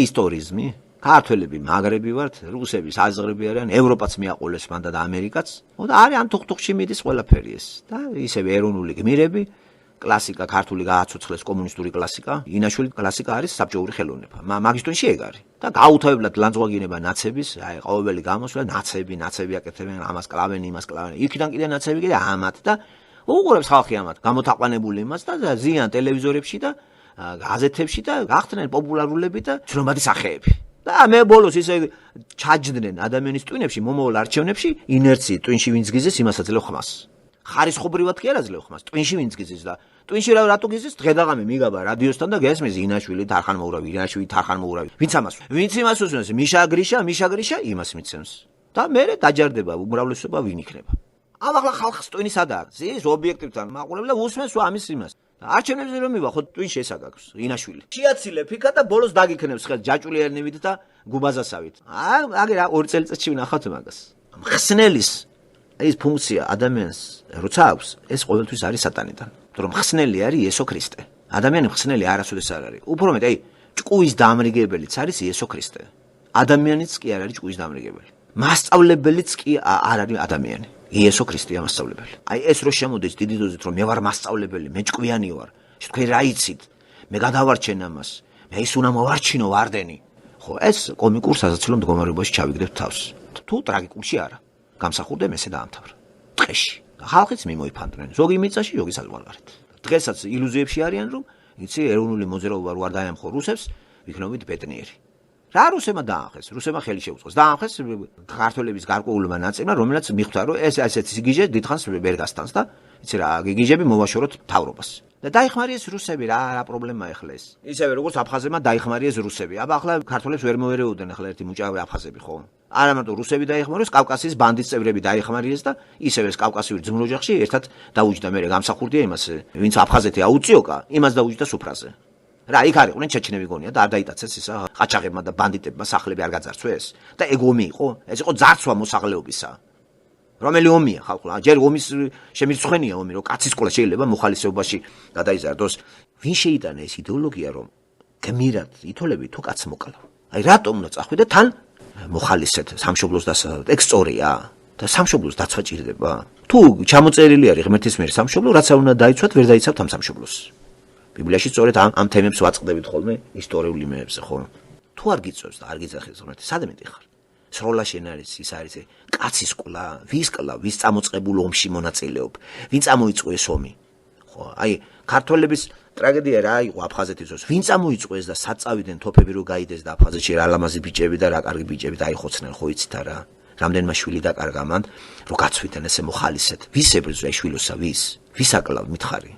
A: ისტორიზმი ქართველები მაგრები ვართ რუსები საზღვრები არიან ევროპაც მიაყოლეს მანდა და ამერიკაც და არის ამ თუხთუხში მიდის ყველაფერი ეს და ისევ ეროვნული გმირები კლასიკა ქართული გააცოცხლეს კომუნისტური კლასიკა ინაშვილი კლასიკა არის საბჭოური ხელოვნება მაგის ტონში ეგ არის და გაუთავებლად ლანძღვაგინება ნაცების აი ყოველი გამოსვლა ნაცები აკეთებენ ამას კლავენ იმას კლავენ იქიდან კიდე ნაცები კიდე ამათ და უყურებს ხალხი ამათ გამოთაყვანებული იმას და ზიან ტელევიზორებში და გაზეთებში და გახდნენ პოპულარულები და ცნობადი სახეები და მე ბოლოს ისე ჩაჯდნენ ადამიანის ტვინებში მომავალ არჩევნებში ინერციით ტვინში ვინც გიზეს იმასაც ძლევ ხმას ხარისხობრივად კი არ აძლევ ხმას ტვინში ვინც გიზეს და ტვინში რატო გიზეს დღედაღამე მიგაბა რადიოსთან და გესმის ინაშვილი თარხანმოურავი ვინც იმას უსმენს მიშა გრიშა იმას მიცემს და მე დაჯარდება უმრავლესობა ვინ იქნება ამ ახლა ხალხს ტვინი სადა აქვს ის ობიექტივთან მაყურებლა უსმენს ამის იმას არჩევნებზე რომ მივა ხო ტვინში ეს აგაქვს ინაშვილი შეაცილე ფიქა და ბოლოს დაგიქნებს ხელ ჯაჭულიერნივით და გუბაზასავით აგერ 2 წელიწადში ვნახავთ მაგას მხსნელის ეს ფუნქცია ადამიანს როცა აქვს ეს ყოველთვის არის სატანიდან რომ მხსნელი არის იესო ქრისტე ადამიანი მხსნელი არასოდეს არ არის უფრო მეტ აი ჭკუის დამრიგებელიც არის იესო ქრისტე ადამიანიც კი არ არის ჭკუის დამრიგებელი მასწავლებელიც კი არ არის ადამიანი იესო ქრისტეა მასწავლებელი აი ეს რო შემოდის დიდი დოზით რომ მე ვარ მასწავლებელი მე ჭკვიანი ვარ თქვენ რა იცით მე გადავარჩენ ამას მე ის უნდა მოვარჩინო ვარდენი ხო ეს კომიკურ სასაცილო მდგომარეობაში ჩავიგდებ თავს თუ ტრაგიკულში არა გამსახურდე მესე დაამთავრა დღეში ხალხიც მიმოიფანტნენ ზოგი მიწაში ზოგი საზღვარგარეთ დღესაც ილუზიებში არიან რომ იცი ეროვნული მოძრაობა რო არ დაემხო რუსებს ვიქნობით ბედნიერი რა რუსებმა დაახეს რუსებმა ხელი შეუწყოს დაახეს ქართველების გარკვეულმა ნაწილმა რომელსაც მიხვდა რომ ეს ასეთი სიგიჟე დიდხანს ვერ გასტანს და იცი რა გიგიჟები მოვაშოროთ მთავრობას და დაიხმარიეს რუსები რა პრობლემაა ახლა ეს ისევე როგორც აფხაზებმა დაიხმარიეს რუსები აბა ახლა ქართველებს ვერ მოერეოდნენ ახლა ერთი მუჭავე აფხაზები ხო არა მარტო რუსები დაიხმარეს კავკასიის ბანდის წევრები დაიხმარიეს და ისევე ეს კავკასიური ძმროჯახში ერთად დაუჯდა მე გამსახურდია იმას ვინც აფხაზეთი აუწიოკა იმას დაუჯდა სუფრაზე რა იქ არიყვნენ ჩეჩნები გონია და არ დაიტაცეს ისა ყაჩაღებმა და ბანდიტებმა სახლები არ გაძარცვეს და ეგ ომი იყო ეს იყო ძარცვა მოსახლეობისა რომელი ომია ხალხო ჯერ ომის შემირცხენია ომი რომ კაცის ყოლა შეიძლება მოხალისეობაში გადაიზარდოს ვინ შეიტანა ეს იდეოლოგია რომ გმირად ითოლები თუ კაც მოკლა აი რატომ უნდა წახვიდე თან მოხალისეთ სამშობლოს დასაცავად ეგ სწორია და სამშობლოს დაცვა ჭირდება თუ ჩამოწერილი არის ღმერთის მიერ სამშობლო რაც არ უნდა დაიცვათ ვერ დაიცავთ ამ სამშობლოს ბიბლიაში სწორედ ამ თემებს ვაწყდებით ხოლმე ისტორიულ იმებზე ხო თუ არ გიწევს და არ გიძახის ღმერთი სადმეტი ხარ სროლა შენ არის ის არის კაცის ყლა ვის წამოწყებულ ომში მონაწილეობ ვინ წამოიწყვე ეს ომი ხო აი ქართველების ტრაგედია რა იყო აფხაზეთის ოს ვინ წამოიწყვე ეს და საწავიდნენ თოფები რო გაიდეს და აფხაზეთში რა ლამაზი ბიჭები და რა კარგი ბიჭები დაიხოცნენ ხო იცით არა რამდენმა შვილი დაკარგა მან რო გაცვიდნენ ესე მოხალისეთ ვის ებრძვა შვილოსა ვის აკლავ მითხარი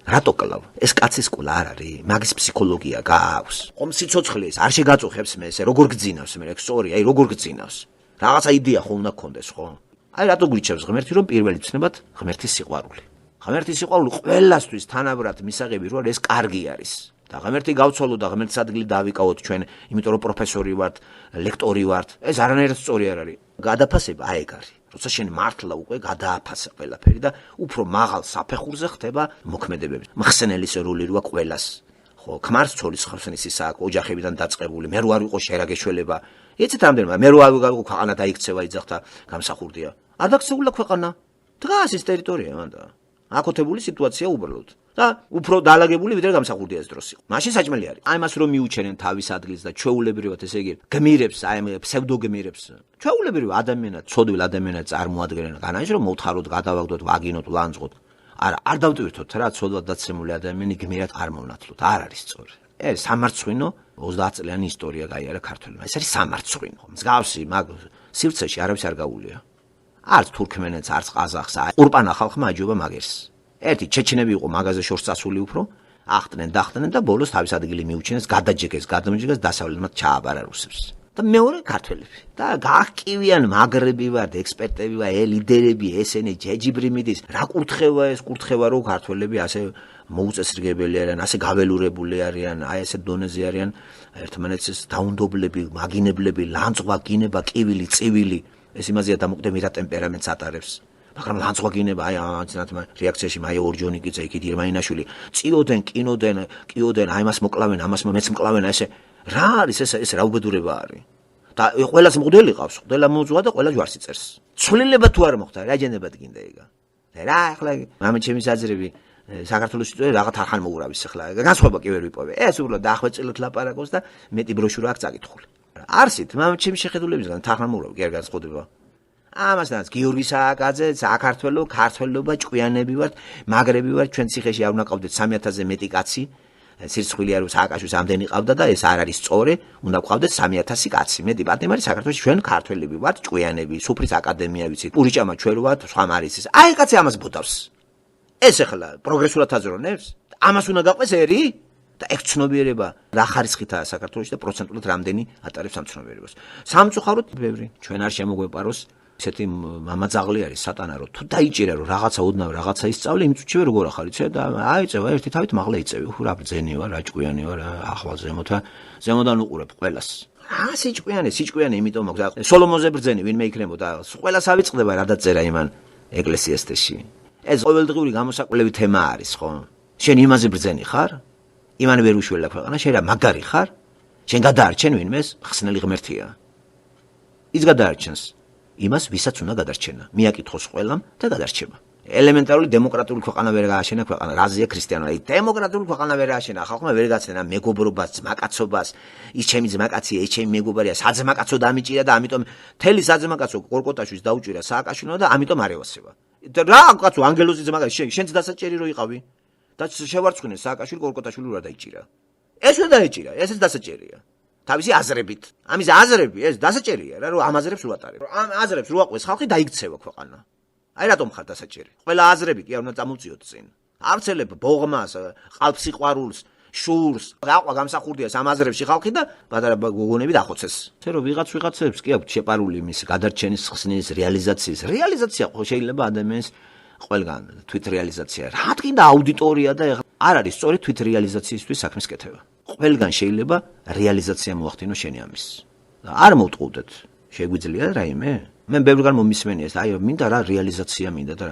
A: რატო კლავ ეს კაცის ყოლა არ არის მაგის ფსიქოლოგია გააქვს ხომ სიცოცხლე ეს არ შეგაწუხებს მე ესე როგორ გძინავს მე სწორი აი როგორ გძინავს რაღაცა იდეა ხო უნდა გქონდეს ხო აი რატო გვიჩევს ღმერთი რომ პირველი ცნებად ღმერთის სიყვარული ღმერთის სიყვარული ყველასთვის თანაბრად მისაღები რო ეს კარგი არის და ღმერთი გავცვალოთ და ღმერთს ადგილი დავიკავოთ ჩვენ, იმიტომ რომ პროფესორი ვართ, ლექტორი ვართ. ეს არანაირად სწორი არ არის. გადაფასება აი ეგ არის. როცა შენ მართლა უკვე გადააფასე ყველაფერი და უფრო მაღალ საფეხურზე ხდება მოქმედებები. მხსენელის როლი როა ყველას. ხო, ქმარს ცოლის ხსენის ისა ოჯახებიდან დაწყებული, მე რო არ ვიყო შერაგეშველება. იცით რამდენმა, მე რო არ ვიყო ქვეყანა დაიქცევა იძახთა გამსახურდია. არ დაქცეულა ქვეყანა. დღეს ის ტერიტორია მანდა. აკოთებული სიტუაცია უბრალოდ. და უფრო დაალაგებული ვიდრე გამსახურდია ეს დროს იყო. მაშინ საჭმელი არის. აი მას რომ მიუჩენენ თავის ადგილს და ჩვეულებრივად ესე იგი გმირებს, აი ამ ფსევდოგმირებს. ჩვეულებრივ ადამიანად, ცოდვილ ადამიანად წარმოადგენენ განაჟ რომ მოვთხაროთ, გადავაგდოთ, ვაგინოთ, ლანძღოთ. არა, არ დავტვირთოთ რა, ცოდვად დაცემული ადამიანი გმირად არ მოვნათლოთ. არ არის სწორი. ეს სამარცხვინო 30 წლიანი ისტორია გაიარა ქართველებმა. ეს არის სამარცხვინო. მსგავსი მაგ სივრცეში არავის არ გაუულია. არც თურქმენეთს, არც ყაზახს, ყურპანა ხალხმა აჯობა მაგერს. ერთი ჩეჩნები იყო მაგაზე შორს წასული უფრო, ახტნენ და ბოლოს თავის ადგილი მიუჩინეს, გადაჯეგეს, დასავლეთმა ჩააბარა რუსებს. და მეორე ქართველები. და გაჰკივიან მაგრები ვართ, ექსპერტები ვართ, ლიდერები, ესენი ჯეჯიბრიმიდის, რა კურთხევა ეს, კურთხევა რო ქართველები ასე მოუწესრიგებელი არიან, ასე გაველურებული არიან, აი ესე დონეზე არიან, ერთმანეთს დაუნდობლები, მაგინებლები, ლანძღვა, გინება, კივილი, წივილი, ეს იმაზეა დამოკიდებული რა ტემპერამენტს ატარებს. მაგრამ ლანძღვა გინება, აი ამაცნათმა რეაქციაში მაია ორჯონიკიძე, იქით ირმაინაშვილი, წიოდენ, კიოდენ, აი მას მოკლავენ, ამას მეც მკლავენ, ესე რა არის ეს რა უბედურება არის? და ყველას მღვდელი ყავს, ყველა მოძვა და ყველა ჯვარს იწერს. ცვლილება თუ არ მოხდა, რა ჯენებად გინდა ეგა? რა ახლა მამე ჩემი საძრები საქართველოს ისტორია რაღაც არხან მოურავის ახლა. განსხვავება კი ვერ ვიპოვე. ეს უბრალოდ დახვეწილოთ ლაპარაკობს და მეტი ბროშურა აქვს წაკითხული. არსით, მამე ჩემი შეხედულებისგან თარხან მოურავი, კი არ განსხვავდება. ამასთანაც გიორგი სააკაძე, საქართველოს, ქართველობა, ჭკვიანები ვართ, მაგრები ვართ, ჩვენ ციხეში არ უნდა ყავდეთ 3000-ზე მეტი კაცი. სირცხვილი არის სააკაშვილს ამდენი ყავდა და ეს არ არის სწორი, უნდა ყავდეთ 3000 კაცი. მეტი პატიმარი არის საქართველოში ჩვენ ქართველები ვართ, ჭკვიანები, სუფრის აკადემია ვიცით. პურიჭამა ჩვენ ვართ, სხვა არის ეს. აი კაცი ამას ბოდავს. ეს ახლა პროგრესულად აზროვნებს? ამას უნდა გაყვეს ერი? და ეგ ცნობიერება რა ხარისხითაა საქართველოში და პროცენტულად რამდენი ატარებს ამ ცნობიერებას. სამწუხაროდ ბევრი ჩვენ არ შემოგვეპაროს ესეთი მამაძაღლი არის სატანა რომ თუ დაიჭირა რომ რაღაცა ოდნავ რაღაცა ისწავლე იმ წუთშივე როგორ ახარ იცი და აიწევა ერთი თავით მაღლა იწევი ხო რა ბრძენი ვარ რა ჭკვიანი ვარ ახვალ ზემოდან უყურებ ყველას რა სიჭკვიანი იმიტომ მაგ სოლომონზე ბრძენი ვინმე იქნებოდა ყველას ავიწყდება რა დაწერა იმან ეკლესიასში ეს ყოველდღიური გამოსაკვლევი თემა არის ხო შენ იმაზე ბრძენი ხარ იმან ვერ უშველა ქვეყანა შენ რა მაგარი ხარ შენ გადაარჩენ ვინმეს ხსნელი ღმერთია ის გადაარჩენს იმას ვისაც უნდა გადარჩენა მიაკითხოს ყველამ და გადარჩება ელემენტარული დემოკრატიული ქვეყანა ვერ გააშენა ქვეყანა რაზეა ქრისტიანული დემოკრატიული ქვეყანა ვერ გააშენა ხალხმა ვერ გაცენა მეგობრობას ძმაკაცობას ის ჩემი ძმაკაცია ეს ჩემი მეგობარია საძმაკაცო დამიჭირა და ამიტომ თელი საძმაკაცო კორკოტაშვილს დაუჭირა სააკაშვილმა და ამიტომ არ ევასება რა კაცო ანგელოზი ძმაკაცი შენც დასაჭერი რო იყავი და შევარცხინე სააკაშვილი კორკოტაშვილი რა დაიჭირა ეს რა დაიჭირა ესეც დასაჭერია თავისი აზრებით ამის აზრები ეს დასაჭერია რა რომ ამ აზრებს უატარებ ამ აზრებს რო აყვეს ხალხი დაიქცევა ქვეყანა აი რატომ ხარ დასაჭერი ყველა აზრები კი არ უნდა წამოვწიოთ წინ არცელებ ბოღმას ყალბსიყვარულს შურს რაყვა გამსახურდიას ამ აზრებში ხალხი და პატარა გოგონები დახოცეს ესე რომ ვიღაცებს კი აქვს შეპარული მის გადარჩენის ხსნის რეალიზაცია შეიძლება ადამიანის ყველგან თვით რეალიზაცია რა თქინდა აუდიტორია და არ არის სწორი თვით რეალიზაციისთვის საქმის კეთება ყველგან შეიძლება რეალიზაცია მოახდინო შენი ამის არ მოვტყუდეთ შეგვიძლია რაიმე მე ბევრგან მომისმენია ეს აი მინდა რა რეალიზაცია მინდა და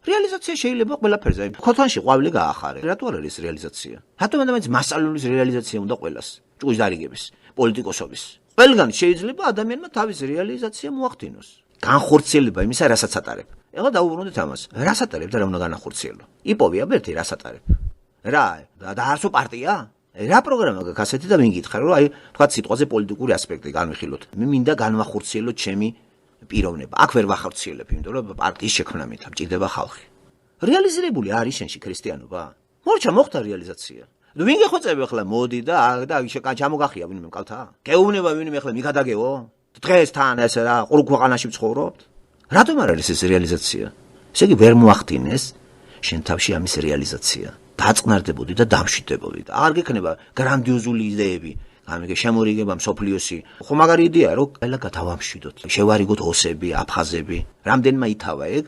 A: რეალიზაცია შეიძლება ყველაფერზე აი ქოთანში ყვავილი გაახარე რატო არ არის რეალიზაცია რატომ ადამიანს მასალურის რეალიზაცია უნდა ყველას ჭუის დარიგების პოლიტიკოსობის ყველგან შეიძლება ადამიანმა თავის რეალიზაცია მოახდინოს განხორციელება იმისა რასაც ატარებ ეხლა დაუბრუნდეთ ამას რას ატარებ და რა უნდა განახორციელო იპოვია ბერთი რას ატარებ რა და არცო პარტია რა პროგრამა გაქვს ასეთი და ვინ გითხარ რომ აი თქვა სიტყვაზე პოლიტიკური ასპექტი განვიხილოთ მე მინდა განვახორციელო ჩემი პიროვნება აქ ვერ ვახორციელებ იმიტომ რომ პარტიის შექმნა მითა მჭირდება ხალხი რეალიზირებული არის შენში ქრისტიანობა მორჩა მოხდა რეალიზაცია ვინ გეხვეწები ახლა მოდი და ჩამოგახია ვინმე მკალთა გეუბნება ვინმე ახლა მიგადაგეო დღეს თან ესე რა ყურ ქვეყანაში ვცხოვრობთ რატომ არ არის ეს რეალიზაცია ესე იგი ვერ მოახდინეს შენ თავში ამის რეალიზაცია დაწყნარდებოდი და დამშვიდდებოდი და არ გექნება გრანდიოზული იდეები ამიგე შემორიგება მსოფლიოსი ხო მაგარი იდეაა რომ ყველა გადავამშვიდოთ შევარიგოთ ოსები აფხაზები რამდენმა ითავა ეგ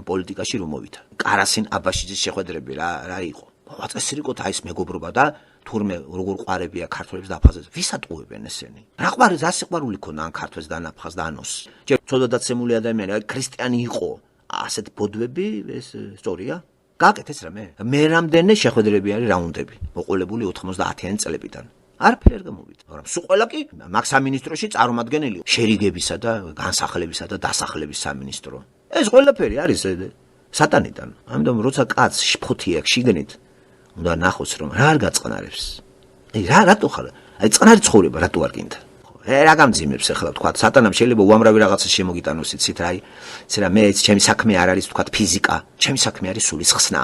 A: პოლიტიკაში რომ მოვიდა კარასინ აბაშიძის შეხვედრები რა იყო მოაწესრიგოთ აი ეს მეგობრობა და თურმე როგორ ყვარებია ქართველებს დაფაზეს, ვის ატყუებენ ესენი? რა ყვარი, რა სიყვარული ქონდა ან ქართველს და ან აფხაზს და ანოს? ჯერ ცოდვადაცემული ადამიანი, აი ქრისტიანი იყო, ასეთ ბოდვები ეს სწორია? გააკეთეს რამე? მე რამდენი შეხვედრები არის რაუნდები, მოყოლებული 90-იანი წლებიდან. არაფერი არ გამოვიდა. მაგრამ სულ ყველა კი მაგ სამინისტროში წარმომადგენელი შერიგებისა და განსახლებისა და დასახლების სამინისტრო. ეს ყველაფერი არის სატანიდან. ამიტომ როცა კაც შფოთი აქვს შიგნით, უნდა ნახოს რომ რა არ გაწყნარებს. რატო ხარ? აი წყნარი ცხოვრება რატო არ გინდა? რა გამძიმებს ახლა თქვა სატანამ შეიძლება უამრავი რაღაცა შემოგიტანოს იცით რა იცი რა მე ჩემი საქმე არ არის თქვა ფიზიკა, ჩემი საქმე არის სულის ხსნა.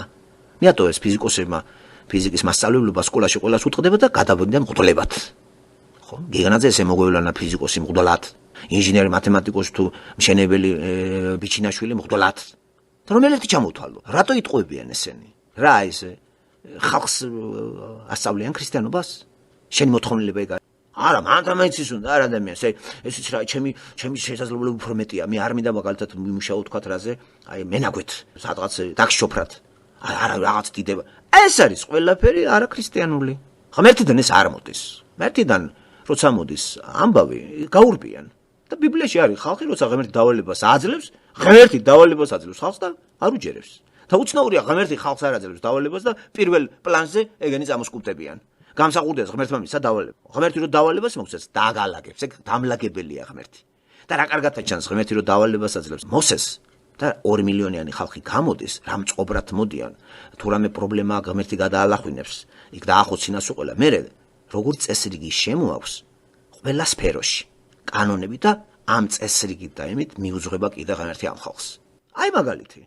A: მეატო ეს ფიზიკოსებმა ფიზიკის მასწავლებლობა სკოლაში ყველას უტყდება და გადავიდნენ მღვდლებად. ხო? გიგანაძე ესე მოგვევლინა ფიზიკოსი მღვდლად, ინჟინერი მათემატიკოსი თუ მშენებელი ბიჩინაშვილი მღვდლად. და რომელეთი ჩამოთვალო? რატო იტყუებიან ესენი? რა ეს ხალხს ასწავლიან ქრისტიანობას? შენი მოთხოვნილება ეგ არა, მან დამეცის უნდა არ ადამიანს. ეს იცი რა, ჩემი შესაძლებლობა უფრო მეტია. მე არ მინდა მაგალითად მიმუშაო თქვა რაზე, აი მენაგვეთ, სადღაც დაგშოფრათ. არა რაღაც დიდება. ეს არის ყველაფერი არაქრისტიანული. ღმერთიდან ეს არ მოდის. ღმერთიდან როცა მოდის ამბავი გაურბიან. და ბიბლიაში არის ხალხი როცა ღმერთი დავალებას აძლევს, ღმერთი დავალებას აძლევს ხალხს და არ უჯერებს. და უცნაურია ღმერთი ხალხს არ აძლევს დავალებას და პირველ პლანზე ეგენი წამოსკუტებიან. გამსახურდიას ღმერთმა მისცა დავალება. ღმერთი რო დავალებას მოგცეს, დააგალაგებს. ეგ დამლაგებელია ღმერთი. და რა კარგად ჩანს ღმერთი რო დავალებას აძლევს მოსეს და 2 მილიონიანი ხალხი გამოდის, რამ წყობრად მოდიან. თუ რამე პრობლემა ღმერთი გადაალახვინებს, იქ დაახოცინას უყოლა. მე როგორც წესრიგი შემოაქვს ყველა სფეროში, კანონები და ამ წესრიგით და იმით მიუძღვება კიდე ღმერთი ამ ხალხს. აი მაგალითი.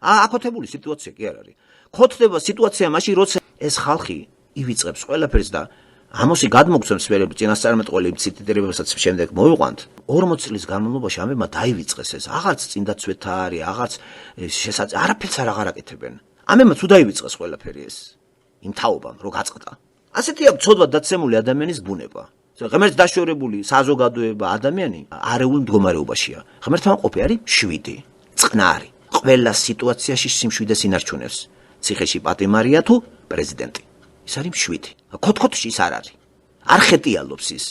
A: აკოთებული სიტუაცია კი არ არის. ხოთდება სიტუაცია მაშინ როცა ეს ხალხი ივიწყებს ყველაფერს და ამოსი გადმოგცემს წინასწარმეტყველი ციტირებასაც შემდეგ მოიყვანთ 40 წლის განმავლობაში ამებმა დაივიწყეს ეს აღარც წინდაცვეთა არის აღარც არაფერს არ აღარაკეთებენ ამებმა თუ დაივიწყეს ყველაფერი ეს იმ თაობამ რო გაწყდა ასეთი აქვს ცოდვა დაცემული ადამიანის ბუნება ღმერთს დაშორებული საზოგადოება ადამიანი არეულ მდგომარეობაშია ღმერთთან ყოფი არის 7 წყნარი ყველა სიტუაციაში სიმშვიდეს ინარჩუნებს ციხეში პატიმარია თუ პრეზიდენტი ის არის 7. ქოთქოთში ის არ არის. არ ხეტიალობს ის.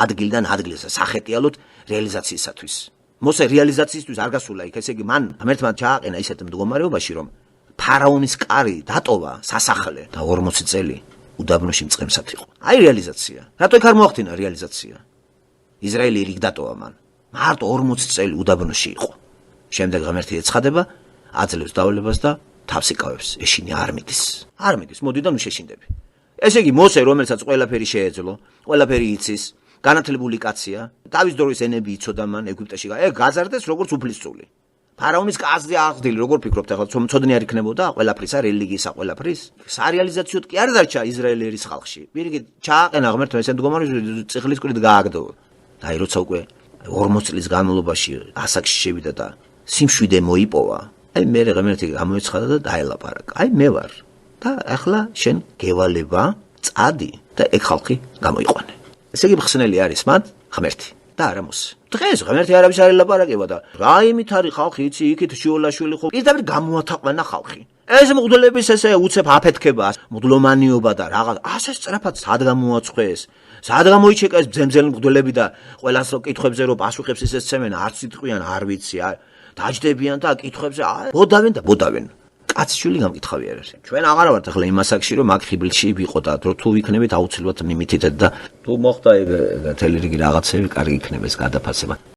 A: ადგილიდან ადგილზე სახეტიალოთ რეალიზაციისათვის. მოსე რეალიზაციისთვის არ გასულა იქ, ესე იგი მან ღმერთმა ჩააყენა ისეთ მდგომარეობაში, რომ ფარაონის კარი დატოვა სასახლე და 40 წელი უდაბნოში მწყემსად იყო. აი რეალიზაცია. რატო იქ არ მოახდინა რეალიზაცია? ისრაელი რიგ დატოვა მან. მარტო 40 წელი უდაბნოში იყო. შემდეგ ღმერთი ეცხადება, აძლევს დავალებას და თავს იკავებს, ეშინი არ მიდის. არ მიდის, მოდი და ნუ შეშინდები. ესე იგი მოსე, რომელსაც ყველაფერი შეეძლო, ყველაფერი იცის, განათლებული კაცია, თავის დროის ენები იცოდა მან ეგვიპტეში. ეგ გაზარდეს როგორც უფლისწული. ფარაონის კაცზე აღძილი, როგორ ფიქრობთ ახლა, მწოდნე არ იქნებოდა ყველაფრისა, რელიგიისა, ყველაფრის? სარეალიზაციოდ კი არ დარჩა ისრაელის ხალხში. პირიქით, ჩააყენა ღმერთმა ესენ მდგომარეობაში წიხლის კვირით გააგდო. და აი როცა უკვე 40 წლის განმავლობაში ასაკში შევიდა და სიმშვიდე მოიპოვა. აი მე ღმერთი გამოეცხადა და დაელაპარაკა. აი მე ვარ და ახლა შენ გევალება, წადი და ეგ ხალხი გამოიყვანე. ესე იგი მხსნელი არის მათ ღმერთი და არა მოსე. დღეს ღმერთი არავის არ ელაპარაკება და რა იმით არის ხალხი იცი იქით შიოლაშვილი ხო პირდაპირ გამოათაყვანა ხალხი. ეს მღვდლების ესე უცებ აფეთქება, მღვდლომანიობა და რაღაც ასე სწრაფად სად გამოაცხეს. სად გამოიჩეკა ეს ბძემძელი მღვდლები და ყველას კითხვებზე რო პასუხებს ისე სცემენ არც იტყვიან არ ვიცი დაჯდებიან და კითხვებზე ბოდავენ და ბოდავენ. კაცშვილი გამკითხავი არ არის. ჩვენ აღარ ვართ ახლა იმ ასაკში რომ მაგ ხიბლში ვიყო და თუ ვიქნებით აუცილებლად მიმითითეთ და თუ მოხდა ეგ თელი რიგი რაღაცები კარგი იქნება ეს გადაფასება.